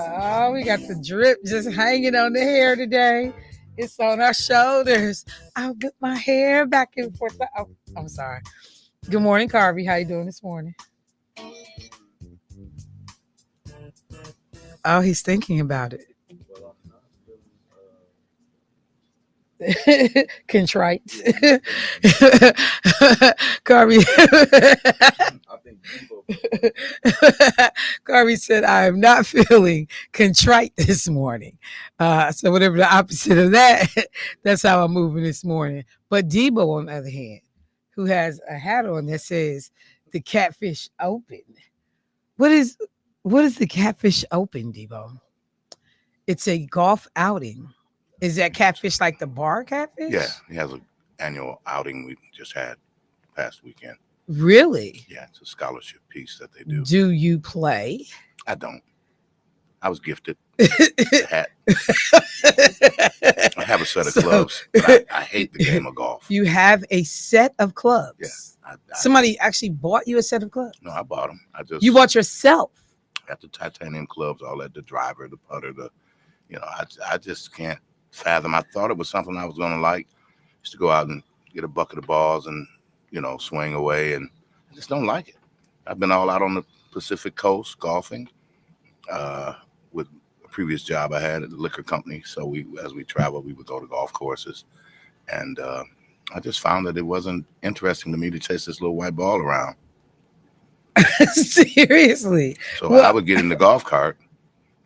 Oh, we got the drip just hanging on the hair today. It's on our shoulders. I'll whip my hair back and forth. Oh, I'm sorry. Good morning, Carvey. How you doing this morning? Oh, he's thinking about it. Contrite. Carvey. Carvey said, I am not feeling contrite this morning. So whatever the opposite of that, that's how I'm moving this morning. But Debo, on the other hand, who has a hat on that says the Catfish Open. What is the Catfish Open, Debo? It's a golf outing. Is that catfish like the bar catfish? Yeah, he has an annual outing we just had past weekend. Really? Yeah, it's a scholarship piece that they do. Do you play? I don't. I was gifted a hat. I have a set of clubs, but I hate the game of golf. You have a set of clubs? Yeah. Somebody actually bought you a set of clubs? No, I bought them. You bought yourself? Got the titanium clubs, all that, the driver, the putter, I just can't fathom. I thought it was something I was going to like, just to go out and get a bucket of balls and, swing away, and I just don't like it. I've been all out on the Pacific Coast golfing with a previous job I had at the liquor company. So as we traveled, we would go to golf courses, and I just found that it wasn't interesting to me to chase this little white ball around. Seriously? So I would get in the golf cart,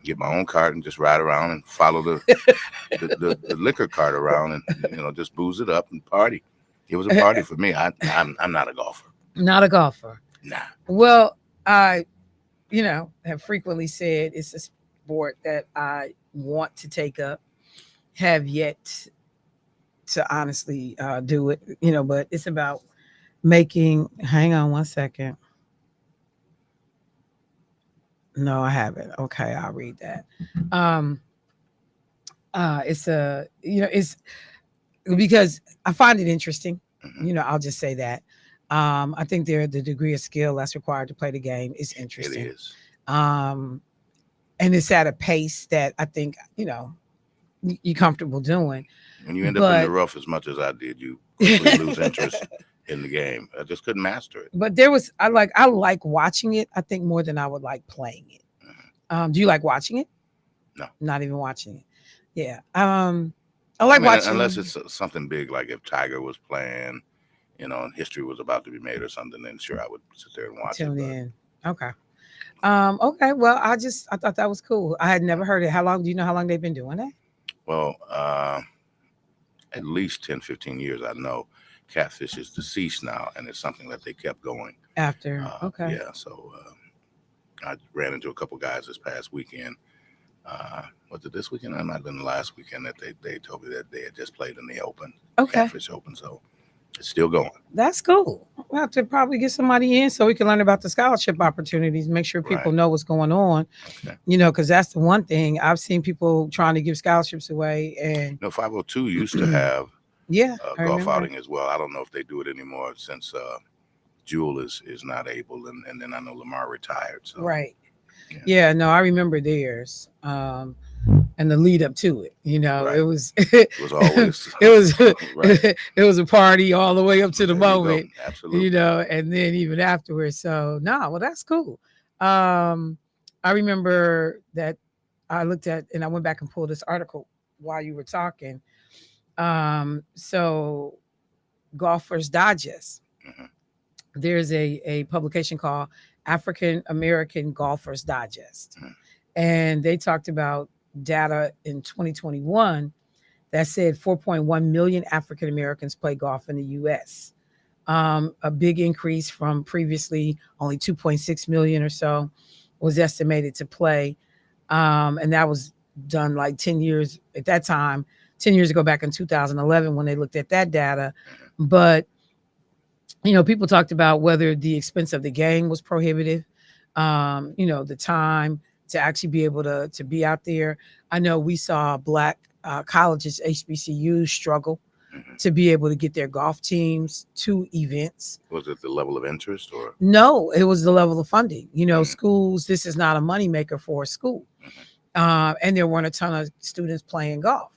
get my own cart, and just ride around and follow the liquor cart around, and just booze it up and party. It was a party for me. I'm not a golfer. Not a golfer. Nah. Well, I, have frequently said it's a sport that I want to take up. Have yet to honestly do it. But it's about making. Hang on one second. No, I haven't. Okay, I'll read that. It's because I find it interesting. Mm-hmm. I'll just say that. I think the degree of skill that's required to play the game is interesting. It is. And it's at a pace that I think, you're comfortable doing. When you end up in the rough as much as I did, you quickly lose interest in the game. I just couldn't master it. But I like watching it, I think, more than I would like playing it. Mm-hmm. Do you like watching it? No. Not even watching it. Yeah. I like watching. Unless it's something big, like if Tiger was playing, and history was about to be made or something, then sure, I would sit there and watch Tune in. Okay. Okay. Well, I thought that was cool. I had never heard it. Do you know how long they've been doing that? Well, at least 10, 15 years, I know. Catfish is deceased now, and it's something that they kept going. After. Okay. Yeah. So I ran into a couple guys this past weekend. Was it this weekend? It might have been the last weekend that they told me that they had just played in the Open. Okay. Catfish Open. So it's still going. That's cool. We'll have to probably get somebody in so we can learn about the scholarship opportunities, make sure people know what's going on. Okay. Because that's the one thing I've seen people trying to give scholarships away. And 502 used to have a golf outing as well. I don't know if they do it anymore since Jewel is not able, and then I know Lamar retired. So. Right. Yeah, no, I remember theirs. And the lead up to it, right. It was always right. It was a party all the way up to the moment. Absolutely. And then even afterwards. So well, that's cool. I remember that I looked at and I went back and pulled this article while you were talking. So Golfers Digest. Mm-hmm. There's a publication called African American Golfers Digest. Mm-hmm. And they talked about data in 2021 that said 4.1 million African Americans play golf in the U.S. A big increase from previously only 2.6 million or so was estimated to play. And that was done like 10 years at that time, 10 years ago, back in 2011 when they looked at that data. But, people talked about whether the expense of the game was prohibitive, the time to actually be able to be out there. I know we saw Black colleges, HBCUs struggle to be able to get their golf teams to events. Was it the level of interest or? No, it was the level of funding. Schools, this is not a moneymaker for a school. And there weren't a ton of students playing golf.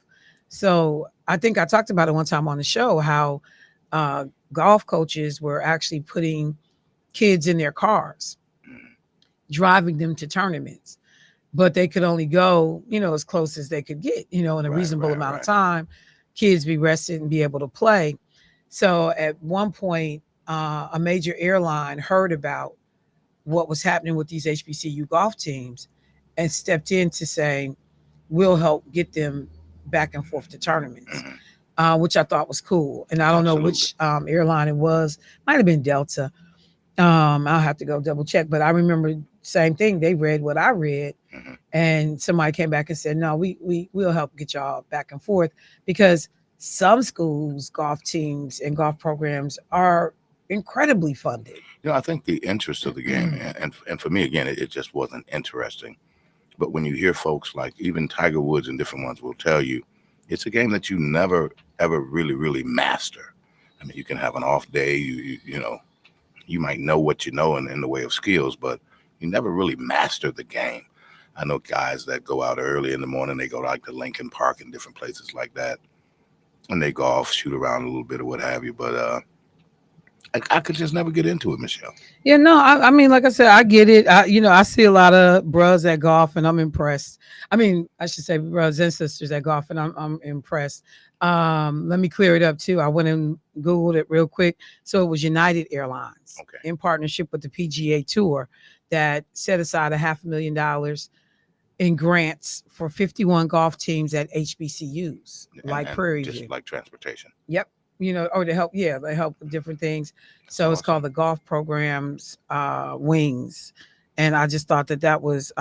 So I think I talked about it one time on the show how uh, golf coaches were actually putting kids in their cars, Mm. driving them to tournaments, but they could only go, as close as they could get, in a Right, reasonable right, amount of right. time, kids be rested and be able to play. So at one point, a major airline heard about what was happening with these HBCU golf teams and stepped in to say, we'll help get them back and forth to tournaments, Hmm. which I thought was cool. And I don't know Absolutely. which airline it was. Might have been Delta. I'll have to go double check. But I remember same thing. They read what I read, Hmm. and somebody came back and said, "No, we'll help get y'all back and forth because some schools' golf teams and golf programs are incredibly funded." I think the interest of the game, and for me, again, it just wasn't interesting. But when you hear folks like even Tiger Woods and different ones will tell you, it's a game that you never ever really master. I mean, you can have an off day. You might know what you know in the way of skills, but you never really master the game. I know guys that go out early in the morning. They go like to Lincoln Park and different places like that, and they golf, shoot around a little bit or what have you. But I could just never get into it, Michelle. Yeah, no, I mean, like I said, I get it. I see a lot of bros at golf, and I'm impressed. I mean, I should say brothers and sisters at golf, and I'm impressed. Let me clear it up too. I went and googled it real quick. So it was United Airlines Okay. in partnership with the PGA Tour that set aside $500,000 in grants for 51 golf teams at HBCUs like And Prairie just View. like transportation. Yep. Or to help, yeah, they help with different things. That's So it's called awesome. the golf programs wings. And I just thought that was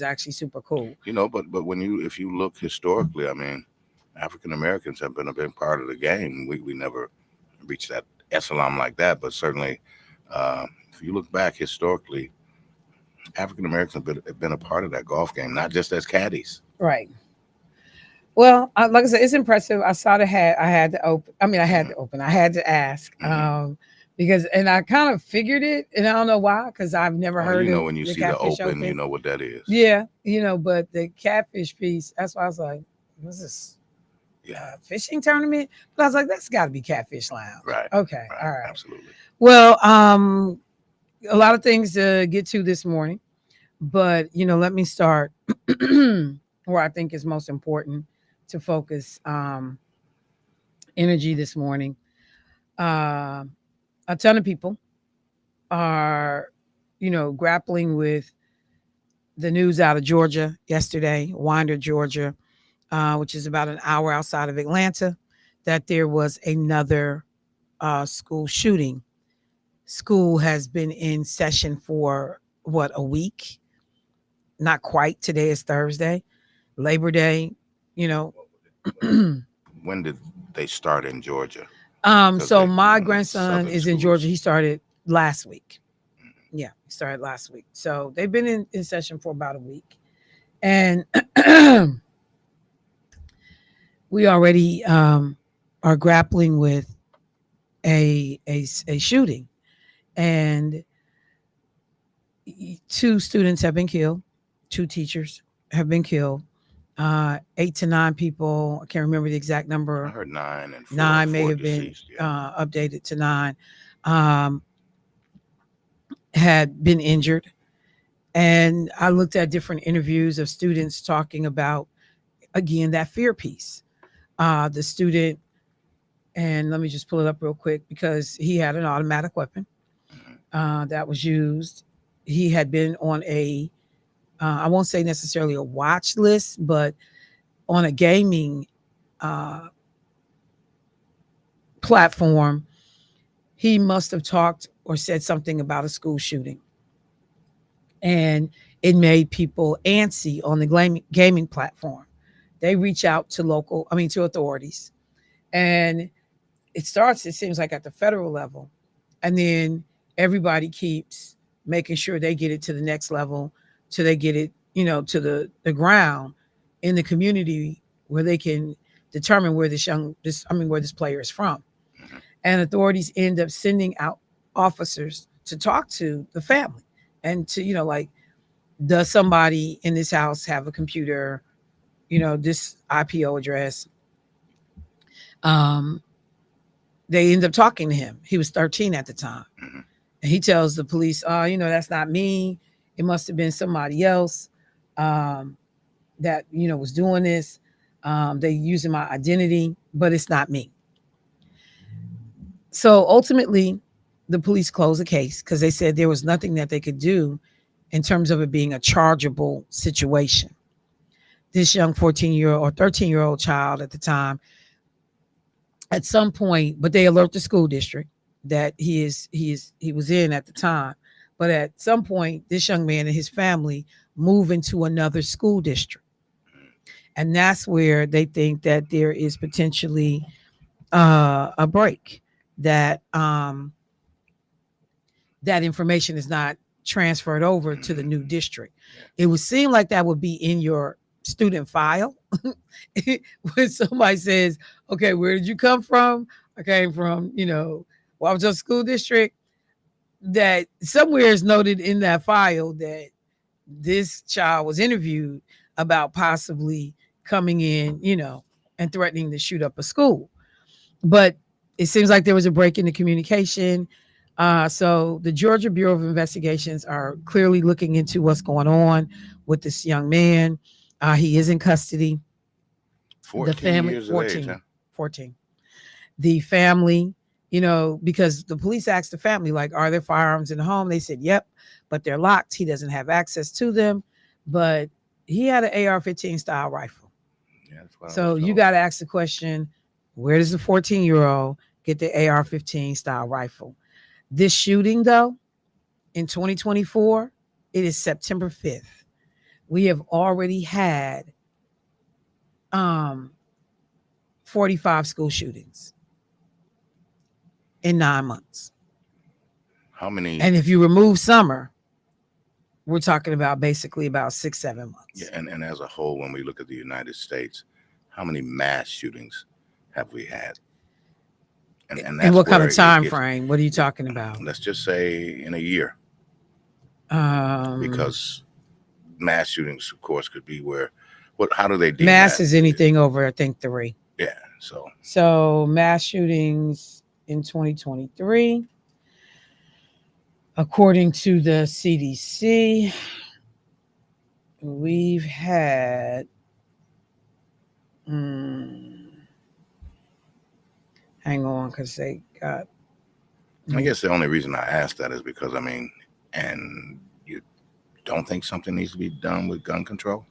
actually super cool. But when you if you look historically, I mean, African Americans have been a big part of the game. We never reached that echelon like that, but certainly, if you look back historically, African Americans have been a part of that golf game, not just as caddies. Right. Well, like I said, it's impressive. I saw the hat. I had to open. I mean, I had Hmm. to open. I had to ask Hmm. because, and I kind of figured it, and I don't know why, because I've never Oh, heard of when you the see the Catfish open, you Open. know what that is. Yeah, but the catfish piece. That's why I was like, "What's this Yeah. fishing tournament?" But I was like, "That's got to be Catfish Lounge." Right. Okay, all Right. right. Absolutely. Well, a lot of things to get to this morning, but let me start where I think is most important to focus energy this morning. Uh, a ton of people are, grappling with the news out of Georgia yesterday, Winder, Georgia, which is about an hour outside of Atlanta, that there was another school shooting. School has been in session for what, a week? Not quite. Today is Thursday, Labor Day. You know, When did they start in Georgia? Because so they, my grandson southern is in Georgia. schools. He started last week. Mhm. Yeah, he started last week. So they've been in session for about a week, and we already are grappling with a shooting, and two students have been killed, two teachers have been killed, 8 to 9 people. I can't remember the exact I number. heard nine and four Nine may four have been deceased. Yeah. updated to 9. Um, had been injured, and I looked at different interviews of students talking about again that fear piece. The student, and let me just pull it up real quick because he had an automatic weapon Hmm. that was used. He had been on I won't say necessarily a watch list, but on a gaming uh, platform. He must have talked or said something about a school shooting, and it made people antsy on the gaming platform. They reach out to to authorities, and it seems like at the federal level, and then everybody keeps making sure they get it to the next level till they get it, to the ground in the community where they can determine where this player is from. Hmm. And authorities end up sending out officers to talk to the family and to, like, Does somebody in this house have a computer? This IPO address. Um, they end up talking to him. He was 13 at the time. Mm-hmm. And he tells the police, oh, that's not me. It must have been somebody else that, was doing this. They using my identity, but it's not me. So ultimately, the police closed the case because they said there was nothing that they could do in terms of it being a chargeable situation. This young 14-year-old or 13-year-old child at the time, at some point, but they alert the school district that he was in at the time. But at some point, this young man and his family move into another school district. And that's where they think that there is potentially a break, that that information is not transferred over to the new district. It would seem like that would be in your student file. When somebody says, okay, where did you come from? I came from, Wauwatosa School District. That somewhere is noted in that file that this child was interviewed about possibly coming in, and threatening to shoot up a school. But it seems like there was a break in the communication. So the Georgia Bureau of Investigations are clearly looking into what's going on with this young man. He is in custody. 14 The family, years 14, of age, huh? 14. The family, because the police asked the family, like, are there firearms in the home? They said, yep, but they're locked. He doesn't have access to them. But he had an AR-15 style rifle. Yeah, that's what I So was you told. got to ask the question, where does the 14-year-old get the AR-15 style rifle? This shooting, though, in 2024, it is September 5th. We have already had 45 school shootings in 9 months. How many? And if you remove summer, we're talking about basically about 6-7 months. Yeah, and as a whole, when we look at the United States, how many mass shootings have we had? And that's and what kind where of time gets, frame? What are you talking about? let's just say in a year, because mass shootings, of course, could be where. What? How do they deem mass that? is anything over, I think, 3. Yeah. So mass shootings in 2023, according to the CDC, we've had hang on, because they got. I guess the only reason I asked that is because and you don't think something needs to be done with gun control?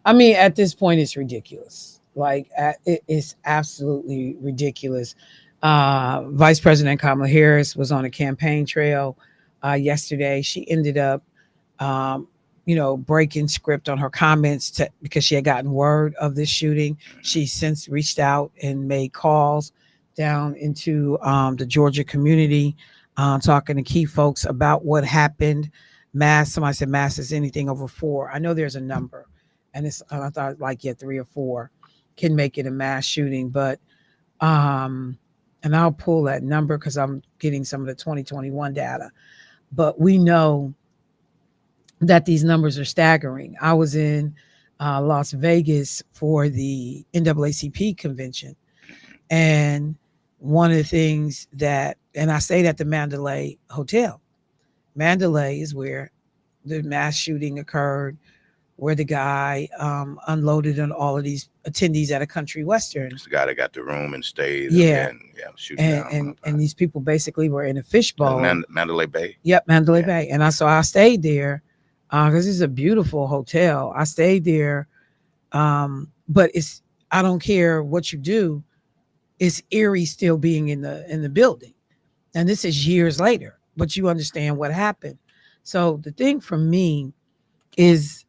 I mean, at this point, it's ridiculous. Like, it is absolutely ridiculous. Vice President Kamala Harris was on a campaign trail yesterday. She ended up, breaking script on her comments because she had gotten word of this shooting. She since reached out and made calls down into the Georgia community, talking to key folks about what happened. Somebody said mass is anything over 4. I know there's a number, and I thought, like, 3 or 4 can make it a mass shooting, but and I'll pull that number because I'm getting some of the 2021 data. But we know that these numbers are staggering. I was in Las Vegas for the NAACP convention, and one of the things and I stayed at the Mandalay Hotel. Mandalay is where the mass shooting occurred, where the guy unloaded on all of these attendees at a country western. It's the guy that got the room and stayed. Yeah. Shooting down. And these people basically were in a fishbowl. Mandalay Bay. Yep, Mandalay Bay. And I stayed there because it's a beautiful hotel. I stayed there, but I don't care what you do. It's eerie still being in the building, and this is years later. But you understand what happened. So the thing for me is,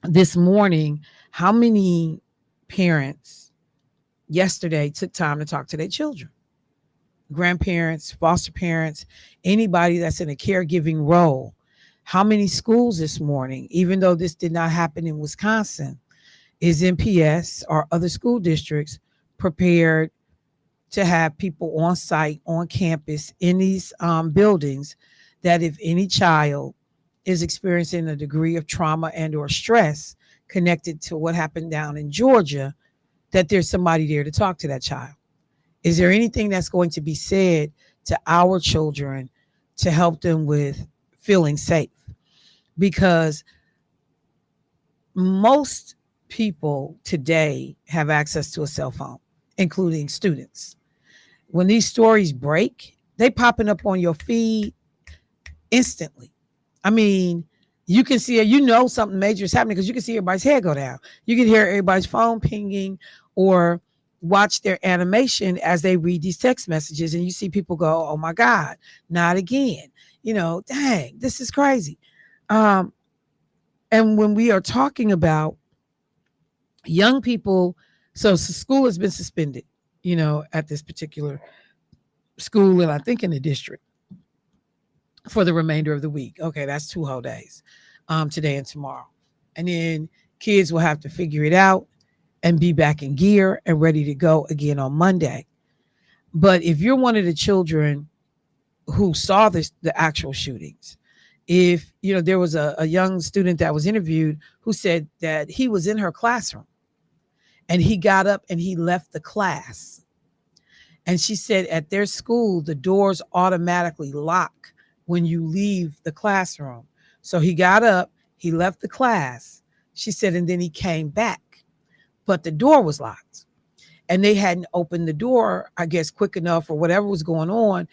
this morning, how many parents yesterday took time to talk to their children? Grandparents, foster parents, anybody that's in a caregiving role. How many schools this morning, even though this did not happen in Wisconsin, is MPS or other school districts prepared to have people on site, on campus, in these buildings, that if any child is experiencing a degree of trauma and or stress connected to what happened down in Georgia, that there's somebody there to talk to that child. Is there anything that's going to be said to our children to help them with feeling safe? Because most people today have access to a cell phone, including students. When these stories break, they popping up on your feed instantly. I mean, you can see it, you know something major is happening because you can see everybody's head go down. You can hear everybody's phone pinging or watch their animation as they read these text messages, and you see people go, "Oh my God, not again." Dang, this is crazy. Um, and when we are talking about young people, so school has been suspended, at this particular school, and I think in the district for the remainder of the week. Okay, that's 2 whole days, today and tomorrow. And then kids will have to figure it out and be back in gear and ready to go again on Monday. But if you're one of the children who saw the actual shootings, if there was a young student that was interviewed who said that he was in her classroom and he got up and he left the class. And she said at their school, the doors automatically lock when you leave the classroom. So he got up, he left the class. She said, and then he came back, but the door was locked. And they hadn't opened the door, I guess, quick enough or whatever was going on.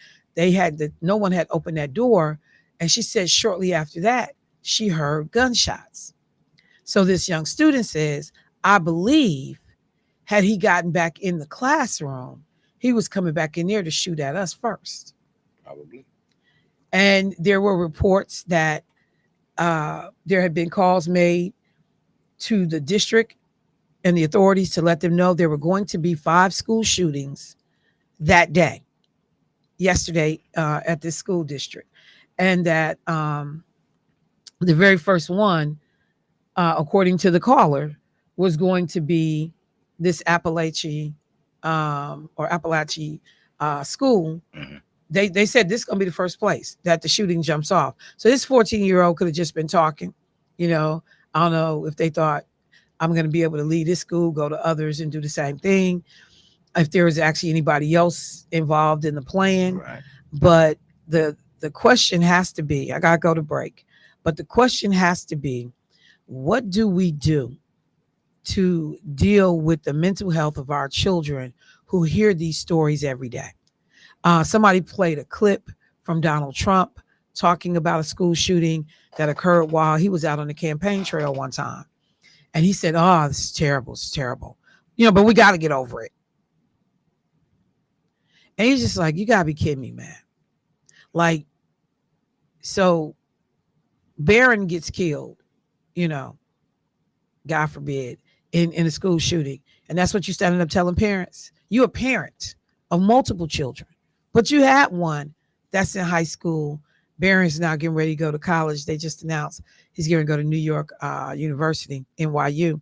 No one had opened that door. And she said shortly after that, she heard gunshots. So this young student says, I believe had he gotten back in the classroom, he was coming back in there to shoot at us first. Probably. And there were reports that there had been calls made to the district and the authorities to let them know there were going to be 5 school shootings that day, yesterday, at this school district. And that the very first one, according to the caller, was going to be this Appalachian school. Hmm. They said this is going to be the first place that the shooting jumps off. So this 14-year-old could have just been talking. You know, I don't know if they thought I'm going to be able to leave this school, go to others, and do the same thing. If there was actually anybody else involved in the plan, Right. but the question has to be, I gotta go to break, but the question has to be, what do we do to deal with the mental health of our children who hear these stories every day? Somebody played a clip from Donald Trump talking about a school shooting that occurred while he was out on the campaign trail one time. And he said, "Oh, this is terrible. It's terrible. But we got to get over it." And he's just like, "You got to be kidding me, man." Like, so Barron gets killed, you know, God forbid, in a school shooting. And that's what you're standing up telling parents. You're a parent of multiple children, but you had one that's in high school. Barron's now getting ready to go to college. They just announced he's going to go to New York University, NYU.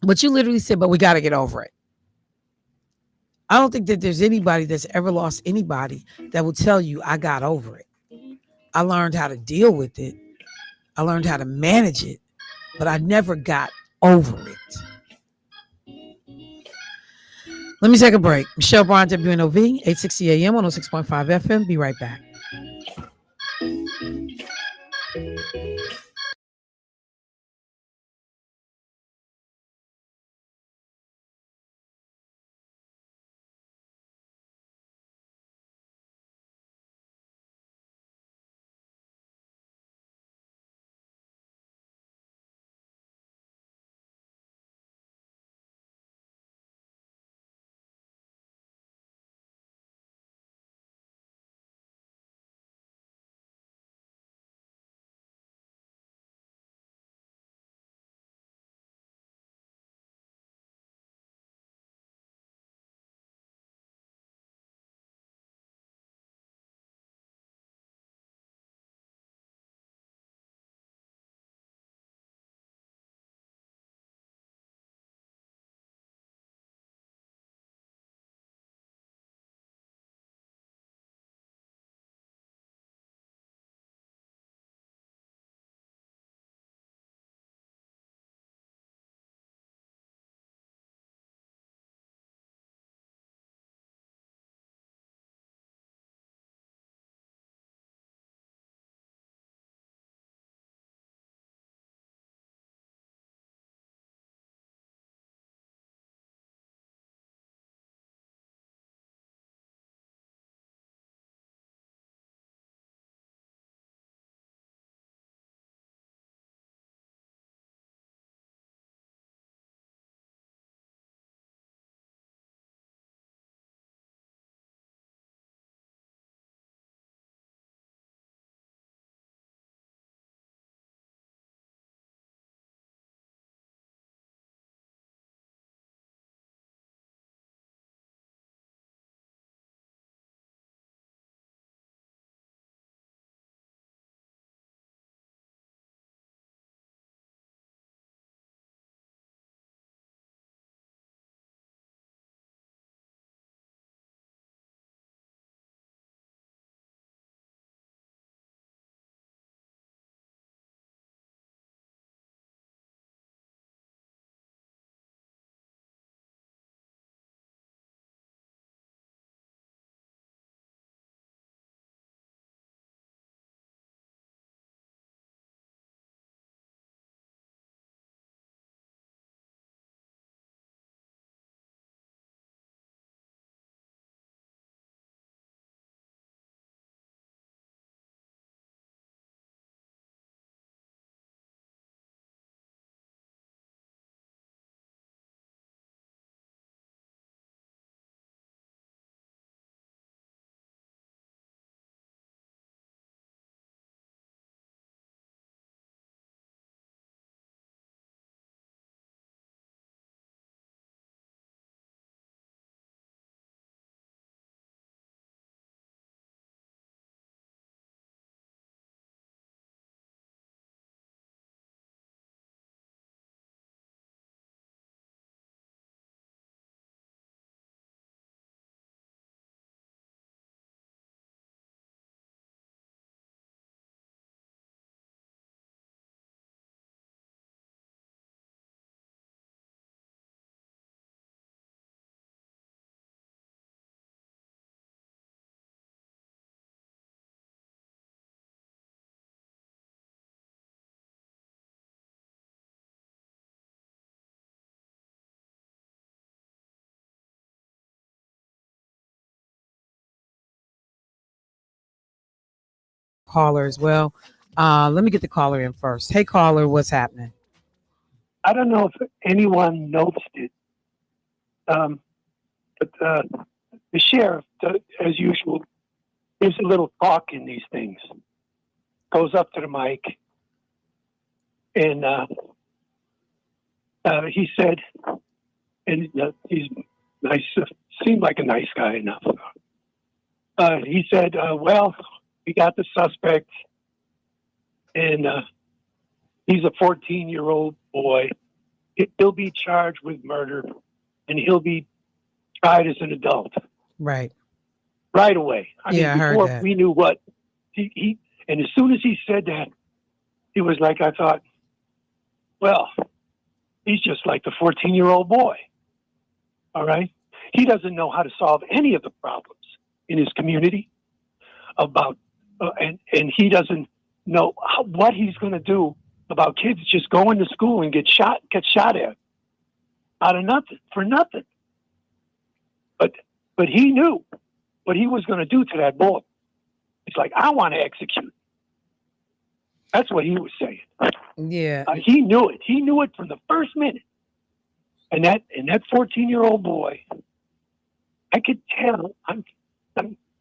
But you literally said, but we got to get over it. I don't think that there's anybody that's ever lost anybody that will tell you, I got over it. I learned how to deal with it. I learned how to manage it, but I never got over it. Let me take a break. Michelle Bryant, WNOV, 860 AM, 106.5 FM. Be right back. caller as well. Let me get the caller in first. Hey, caller, what's happening? I don't know if anyone noticed it, but the sheriff, as usual, gives a little talk in these things. Goes up to the mic, and he said, and he's nice, seemed like a nice guy enough. He said, well, we got the suspect, and he's a 14-year-old boy. He'll be charged with murder, and he'll be tried as an adult. Right. Right away. I Yeah, I mean, heard before that. we knew what he, and as soon as he said that, it was like I thought, well, he's just like the 14-year-old boy. All right? He doesn't know how to solve any of the problems in his community about, and he doesn't know what he's going to do about kids just going to school and get shot at out of nothing for nothing. But he knew what he was going to do to that boy. He's like, I want to execute. That's what he was saying. Yeah. He knew it. He knew it from the first minute. And that 14-year-old boy, I could tell.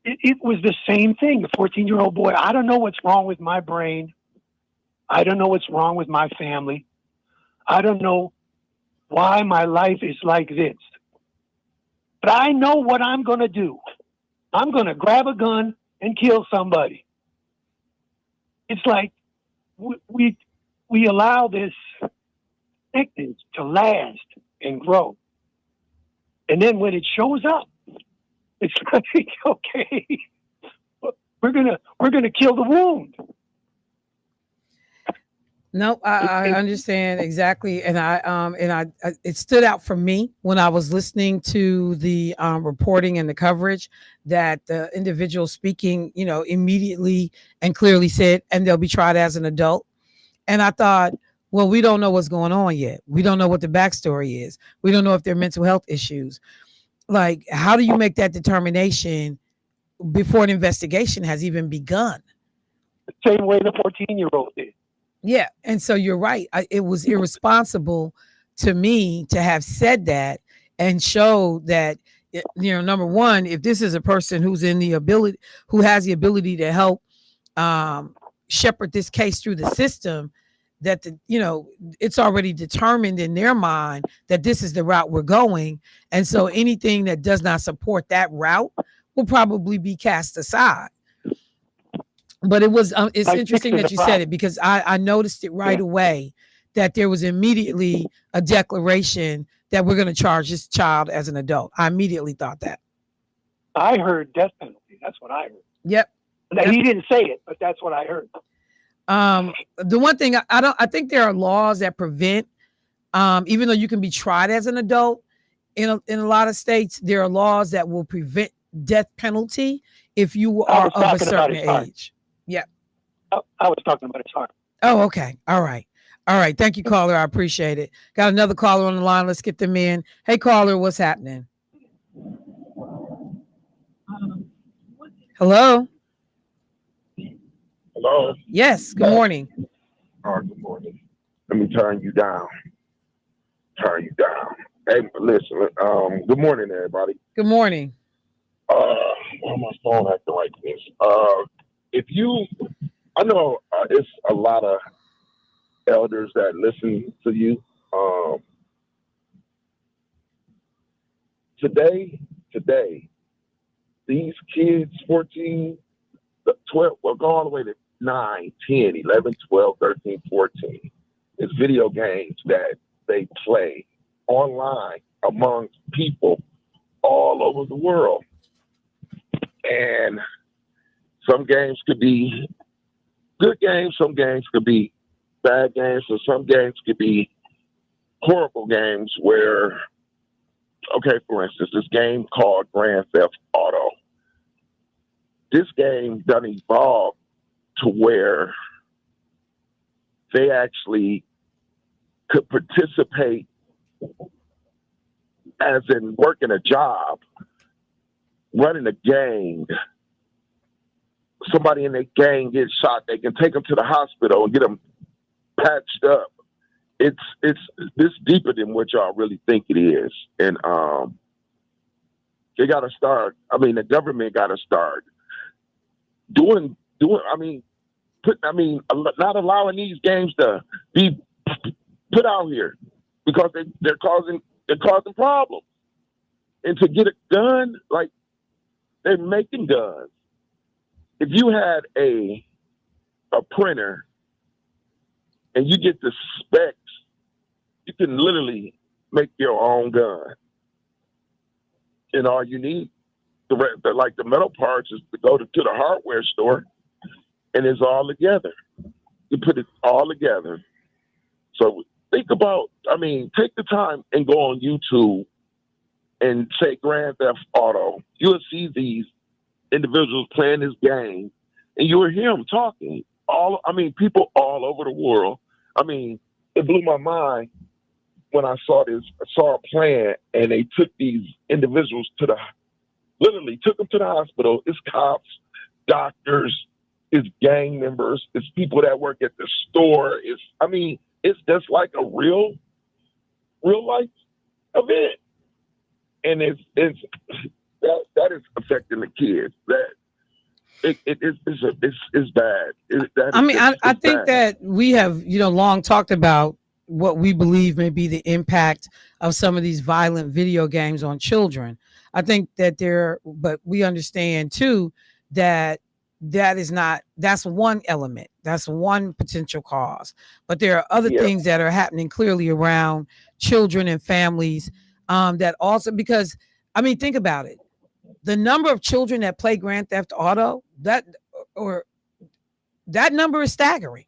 It was the same thing. The 14-year-old boy. I don't know what's wrong with my brain. I don't know what's wrong with my family. I don't know why my life is like this. But I know what I'm going to do. I'm going to grab a gun and kill somebody. It's like we allow this sickness to last and grow. And then when it shows up, it's like, okay, we're gonna kill the wound. No, I understand exactly, and I it stood out for me when I was listening to the reporting and the coverage that the individual speaking, immediately and clearly said, and they'll be tried as an adult. And I thought, well, we don't know what's going on yet. We don't know what the backstory is. We don't know if they're mental health issues. Like, how do you make that determination before an investigation has even begun? The same way the 14-year-old did. Yeah. And so you're right. It was irresponsible to me to have said that and show that, number one, if this is a person who has the ability to help shepherd this case through the system, that it's already determined in their mind that this is the route we're going. And so anything that does not support that route will probably be cast aside. But it's interesting that you said it, because I noticed it right away that there was immediately a declaration that we're going to charge this child as an adult. I immediately thought that. I heard death penalty. That's what I heard. Yep. He didn't say it, but that's what I heard. The one thing I think there are laws that prevent, even though you can be tried as an adult in a lot of states, there are laws that will prevent death penalty if you are of a certain age. Yeah. I was talking about his heart. Oh, okay. All right. Thank you, caller. I appreciate it. Got another caller on the line. Let's get them in. Hey, caller, what's happening? Hello. Hello. Yes. Good morning. Good morning. Let me turn you down. Hey, listen. Good morning, everybody. Good morning. Why my phone acting like this? I know it's a lot of elders that listen to you. Today, these kids, 14, 12, will go all the way to 9, 10, 11, 12, 13, 14. It's video games that they play online amongst people all over the world. And some games could be good games, some games could be bad games, and some games could be horrible games where, okay, for instance, this game called Grand Theft Auto. This game done evolved to where they actually could participate as in working a job, running a gang, somebody in their gang gets shot, they can take them to the hospital and get them patched up. It's this deeper than what y'all really think it is, and they got to start. I mean, the government got to start doing. Not allowing these games to be put out here because they're causing problems. And to get a gun, like they're making guns. If you had a printer and you get the specs, you can literally make your own gun. And all you need, the metal parts, is to go to the hardware store, and it's all together. You put it all together. So think about, take the time and go on YouTube and say Grand Theft Auto. You'll see these individuals playing this game, and you'll hear them talking. People all over the world. It blew my mind when I saw a plan, and they took these individuals literally took them to the hospital. It's cops, doctors, it's gang members, it's people that work at the store. It's just like a real life event. And it's that is affecting the kids. That it's bad. I think that we have, long talked about what we believe may be the impact of some of these violent video games on children. I think that but we understand too that that's one element, that's one potential cause, but there are other things that are happening clearly around children and families, that also, because think about it, the number of children that play Grand Theft Auto, that number is staggering.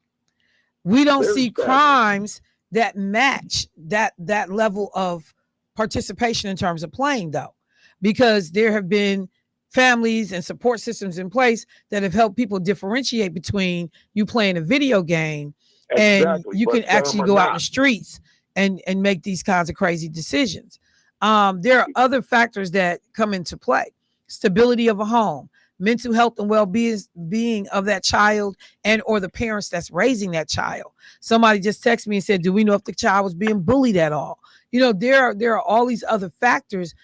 We don't see crimes that match that level of participation in terms of playing, though, because there have been families and support systems in place that have helped people differentiate between you playing a video game and you can actually go out in the streets and make these kinds of crazy decisions. There are other factors that come into play: stability of a home, mental health and well-being of that child and or the parents that's raising that child. Somebody just texted me and said, do we know if the child was being bullied at all? There are all these other factors.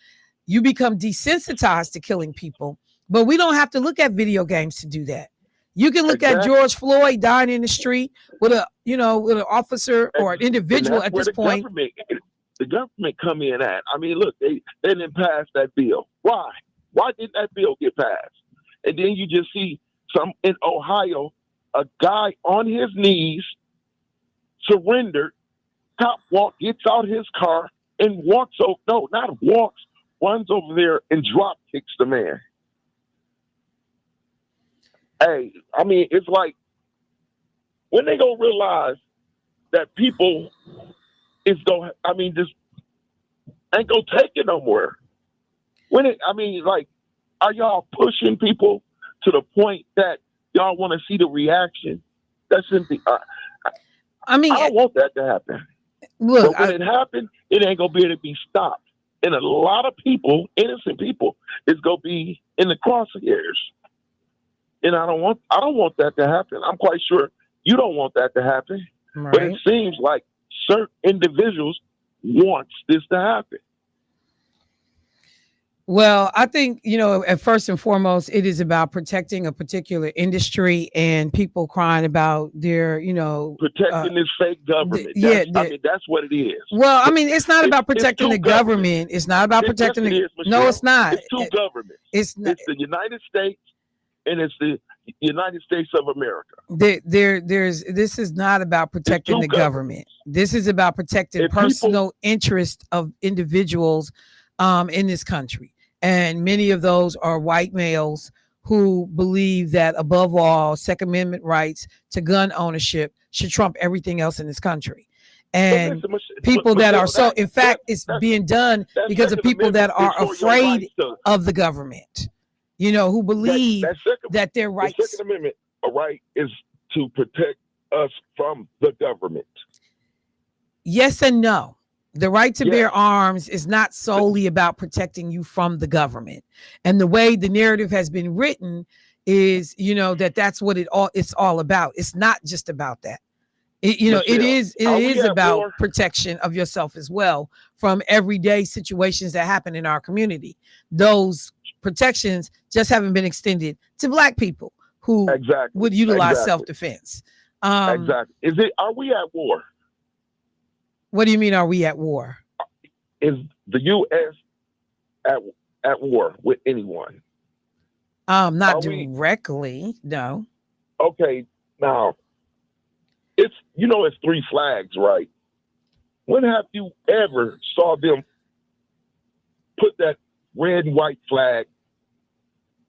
You become desensitized to killing people, but we don't have to look at video games to do that. You can look at George Floyd dying in the street with with an officer or an individual at this point. The government come in at. Look, they didn't pass that bill. Why? Why didn't that bill get passed? And then you just see in Ohio, a guy on his knees, surrendered. Cop gets out his car and runs over there and drop kicks the man. Hey, it's like, when they gonna realize that people just ain't gonna take it no more? Are y'all pushing people to the point that y'all want to see the reaction? That's simply, I don't want that to happen. Look, but when it happens, it ain't gonna be able to be stopped. And a lot of people, innocent people, is gonna be in the crosshairs. And I don't want that to happen. I'm quite sure you don't want that to happen. Right. But it seems like certain individuals want this to happen. Well, I think, at first and foremost, it is about protecting a particular industry and people crying about their, protecting this fake government. That's what it is. Well, it's not about protecting the government. It's not about protecting the. No, it's not. It's two governments. It's the United States and it's the United States of America. This is not about protecting the government. This is about protecting personal interest of individuals in this country. And many of those are white males who believe that, above all, Second Amendment rights to gun ownership should trump everything else in this country. And people that are in fact, it's being done because of people that are afraid of the government, who believe that their rights. The Second Amendment, right, is to protect us from the government. Yes and no. The right to bear arms is not solely about protecting you from the government. And the way the narrative has been written is, that's what it's all about. It's not just about that. It is about protection of yourself as well from everyday situations that happen in our community. Those protections just haven't been extended to Black people who would utilize self-defense. Exactly. Are we at war? What do you mean, are we at war? Is the U.S. at war with anyone? Not directly, no. Okay, now it's three flags, right? When have you ever saw them put that red and white flag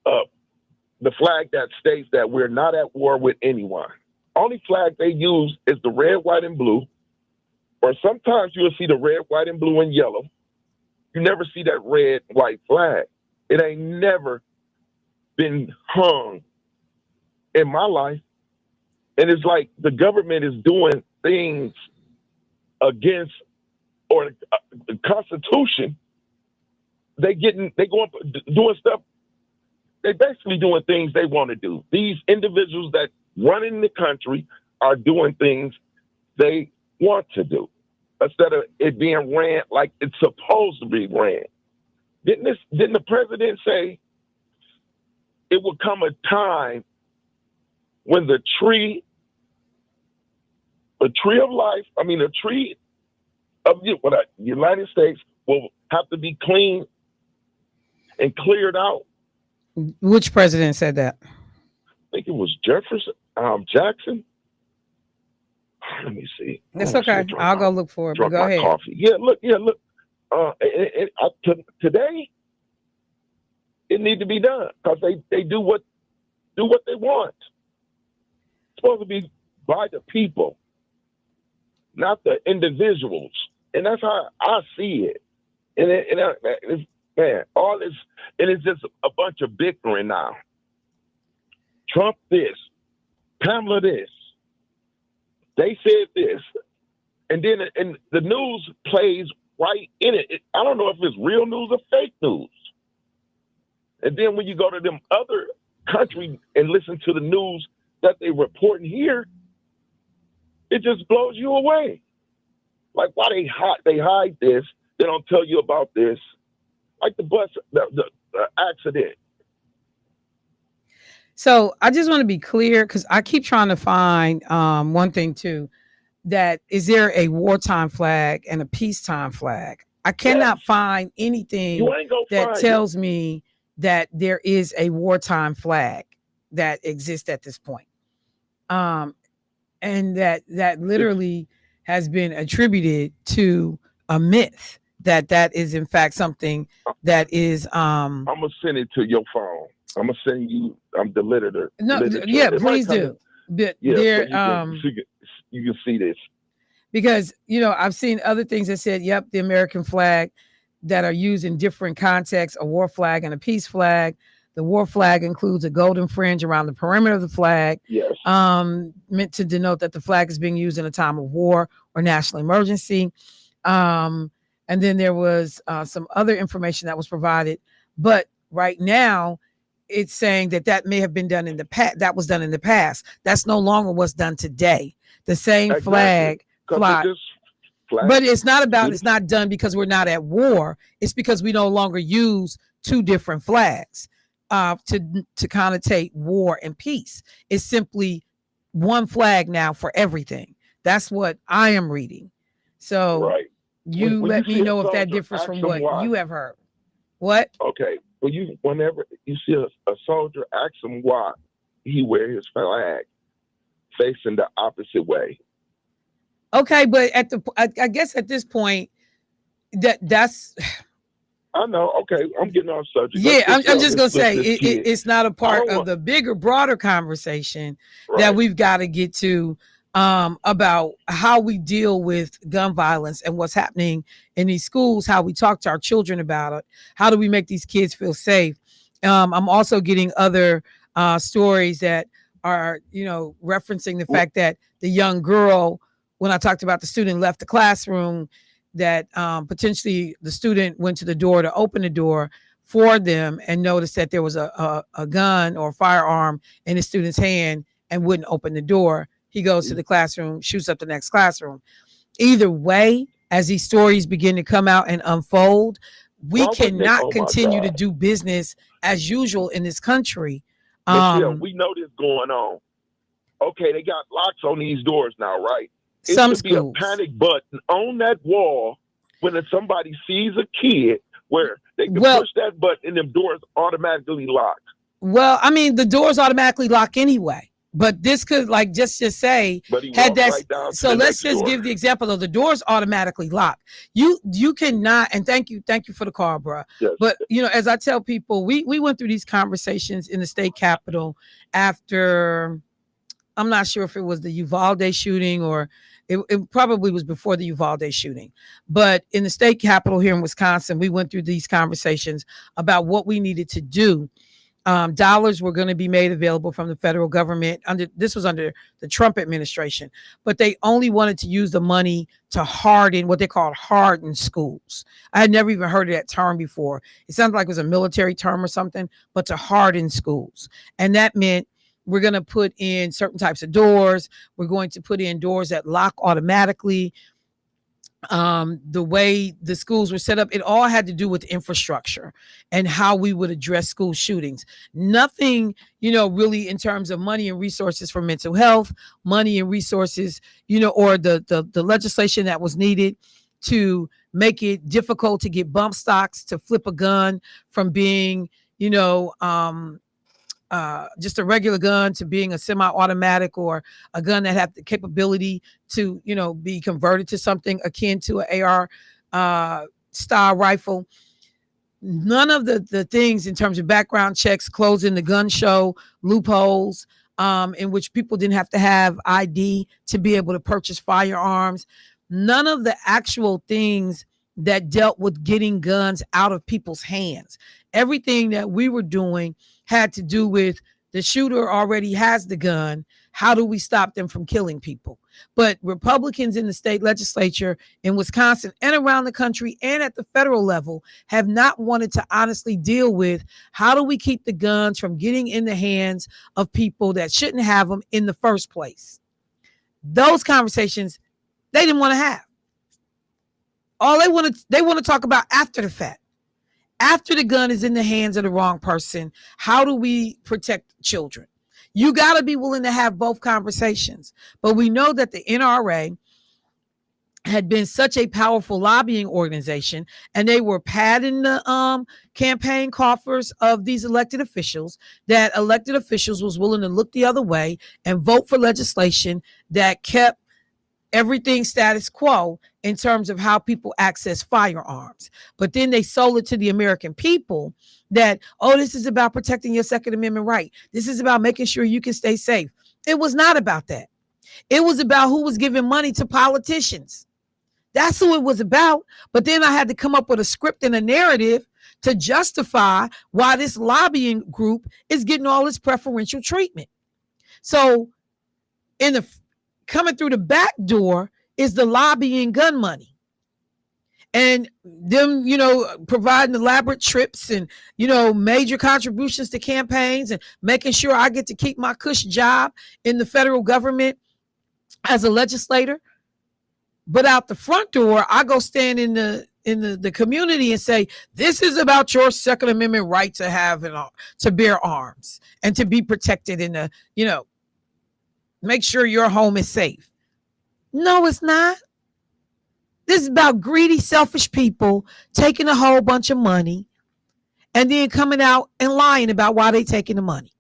up? The flag that states that we're not at war with anyone. Only flag they use is the red, white, and blue. Or sometimes you'll see the red, white, and blue and yellow. You never see that red, white flag. It ain't never been hung in my life. And it's like the government is doing things against or the Constitution. They going doing stuff. They basically doing things they want to do. These individuals that run in the country are doing things they want to do instead of it being ran like it's supposed to be ran. Didn't the president say it would come a time when the tree of life, the tree of the United States will have to be cleaned and cleared out? Which president said that? I think it was Jackson. Let me see. It's okay. I'll go look for it. But go ahead. Coffee. Yeah, look. Today, it need to be done because they do what they want. It's supposed to be by the people, not the individuals, and that's how I see it. And it's, man, all this, and it's just a bunch of bickering now. Trump this, Pamela this. They said this, and the news plays right in it. I don't know if it's real news or fake news. And then when you go to them other countries and listen to the news that they reporting here, it just blows you away. Like, why they hide this? They don't tell you about this. Like the bus, the accident. So I just want to be clear because I keep trying to find one thing too. That is there a wartime flag and a peacetime flag? I cannot find anything that tells me that there is a wartime flag that exists at this point. And that literally has been attributed to a myth that is in fact something that is I'm gonna send it to your phone. I'm gonna send you the literature. No, yeah, please do. But there you can see this. Because I've seen other things that said, yep, the American flag that are used in different contexts, a war flag and a peace flag. The war flag includes a golden fringe around the perimeter of the flag, meant to denote that the flag is being used in a time of war or national emergency. And then there was some other information that was provided. But right now, it's saying that may have been done in the past. That was done in the past. That's no longer what's done today. The same flag fly. But it's not done because we're not at war. It's because we no longer use two different flags to connotate war and peace. It's simply one flag now for everything. That's what I am reading. So let me know if that differs from what you have heard. What? Okay. Well, whenever you see a soldier, ask him why he wear his flag facing the opposite way. Okay, but I guess at this point, that's. I know. Okay, I'm getting off subject. Yeah, I'm just gonna say it's not a part of the bigger, broader conversation that we've got to get to about how we deal with gun violence and what's happening in these schools, how we talk to our children about it, how do we make these kids feel safe. I'm also getting other stories that are, referencing the fact that the young girl, when I talked about the student left the classroom, that potentially the student went to the door to open the door, for them and noticed that there was a gun or a firearm in the student's hand and wouldn't open the door. He goes to the classroom, shoots up the next classroom. Either way, as these stories begin to come out and unfold, we cannot continue to do business as usual in this country. Michelle, we know this going on. Okay, they got locks on these doors now, right? It Some should be a panic button on that wall when somebody sees a kid where they can push that button and them doors automatically lock. Well, I mean, the doors automatically lock anyway. But this could, like, just say, had that. Right, so let's just give the example of the doors automatically lock. You cannot, and thank you for the call, bro. Yes. But as I tell people, we went through these conversations in the state capitol after, I'm not sure if it was the Uvalde shooting or it probably was before the Uvalde shooting. But in the state capitol here in Wisconsin, we went through these conversations about what we needed to do. Dollars were going to be made available from the federal government. This was under the Trump administration, but they only wanted to use the money to harden what they called harden schools. I had never even heard of that term before. It sounded like it was a military term or something, but to harden schools. And that meant we're going to put in certain types of doors. We're going to put in doors that lock automatically. The way the schools were set up, it all had to do with infrastructure and how we would address school shootings. Nothing, really in terms of money and resources for mental health, money and resources, or the legislation that was needed to make it difficult to get bump stocks, to flip a gun from being, just a regular gun to being a semi-automatic or a gun that had the capability to, be converted to something akin to an AR style rifle. None of the things in terms of background checks, closing the gun show loopholes, in which people didn't have to have ID to be able to purchase firearms. None of the actual things that dealt with getting guns out of people's hands. Everything that we were doing had to do with the shooter already has the gun. How do we stop them from killing people? But Republicans in the state legislature in Wisconsin and around the country and at the federal level have not wanted to honestly deal with how do we keep the guns from getting in the hands of people that shouldn't have them in the first place. Those conversations they didn't want to have. All they want to talk about after the fact. After the gun is in the hands of the wrong person, how do we protect children? You got to be willing to have both conversations. But we know that the NRA had been such a powerful lobbying organization, and they were padding the campaign coffers of these elected officials, that elected officials was willing to look the other way and vote for legislation that kept everything status quo in terms of how people access firearms. But then they sold it to the American people that, this is about protecting your Second Amendment right. This is about making sure you can stay safe. It was not about that. It was about who was giving money to politicians. That's who it was about. But then I had to come up with a script and a narrative to justify why this lobbying group is getting all this preferential treatment. So coming through the back door is the lobbying gun money. And them, providing elaborate trips and, major contributions to campaigns and making sure I get to keep my cush job in the federal government as a legislator. But out the front door, I go stand in the community and say, this is about your Second Amendment right to have to bear arms and to be protected in the, make sure your home is safe. No, it's not. This is about greedy, selfish people taking a whole bunch of money and then coming out and lying about why they're taking the money.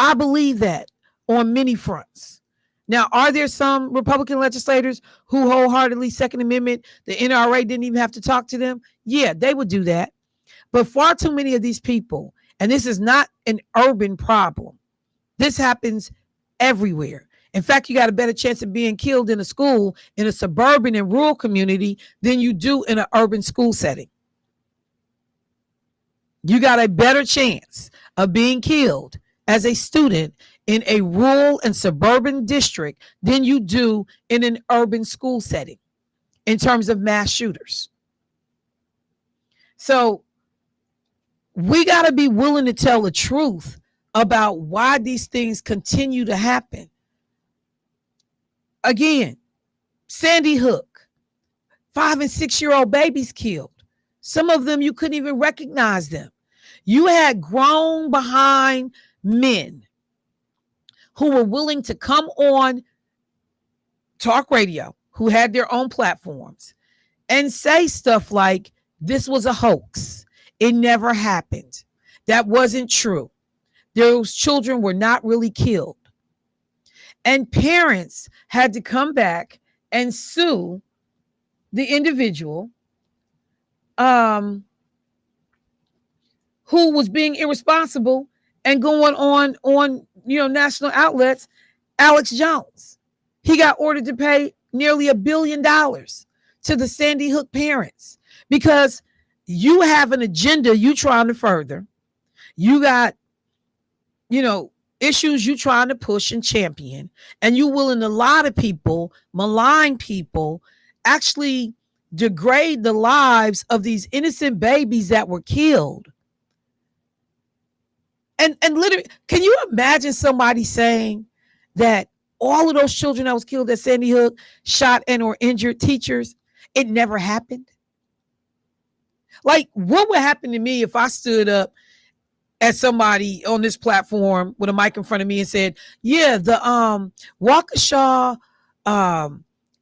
I believe that on many fronts. Now, are there some Republican legislators who wholeheartedly Second Amendment, the NRA didn't even have to talk to them? Yeah, they would do that. But far too many of these people, and this is not an urban problem. This happens everywhere. In fact, you got a better chance of being killed in a school in a suburban and rural community than you do in an urban school setting. You got a better chance of being killed as a student in a rural and suburban district than you do in an urban school setting in terms of mass shooters. So we got to be willing to tell the truth about why these things continue to happen. Again, Sandy Hook, 5 and 6 year old babies killed. Some of them, you couldn't even recognize them. You had grown behind men who were willing to come on talk radio, who had their own platforms, and say stuff like, this was a hoax. It never happened. That wasn't true. Those children were not really killed. And parents had to come back and sue the individual who was being irresponsible and going on national outlets. Alex Jones, he got ordered to pay nearly $1 billion to the Sandy Hook parents because you have an agenda you trying to further. You got, issues you trying to push and champion, and you willing to lie to people, malign people, actually degrade the lives of these innocent babies that were killed. And literally, can you imagine somebody saying that all of those children that was killed at Sandy Hook, shot and or injured teachers, it never happened? Like, what would happen to me if I stood up at somebody on this platform with a mic in front of me and said, yeah, the Waukesha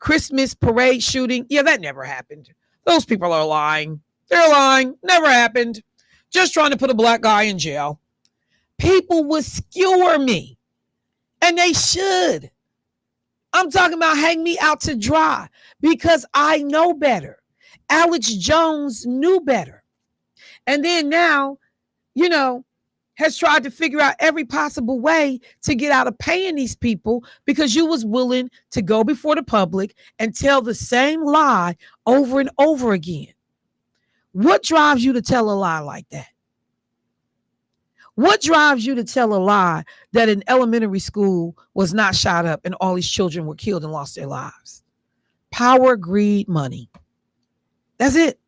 Christmas parade shooting, yeah, that never happened. Those people are lying. They're lying. Never happened. Just trying to put a black guy in jail. People would skewer me, and they should. I'm talking about hang me out to dry because I know better. Alex Jones knew better. And then now, has tried to figure out every possible way to get out of paying these people because you was willing to go before the public and tell the same lie over and over again. What drives you to tell a lie like that? What drives you to tell a lie that an elementary school was not shot up and all these children were killed and lost their lives? Power, greed, money. That's it.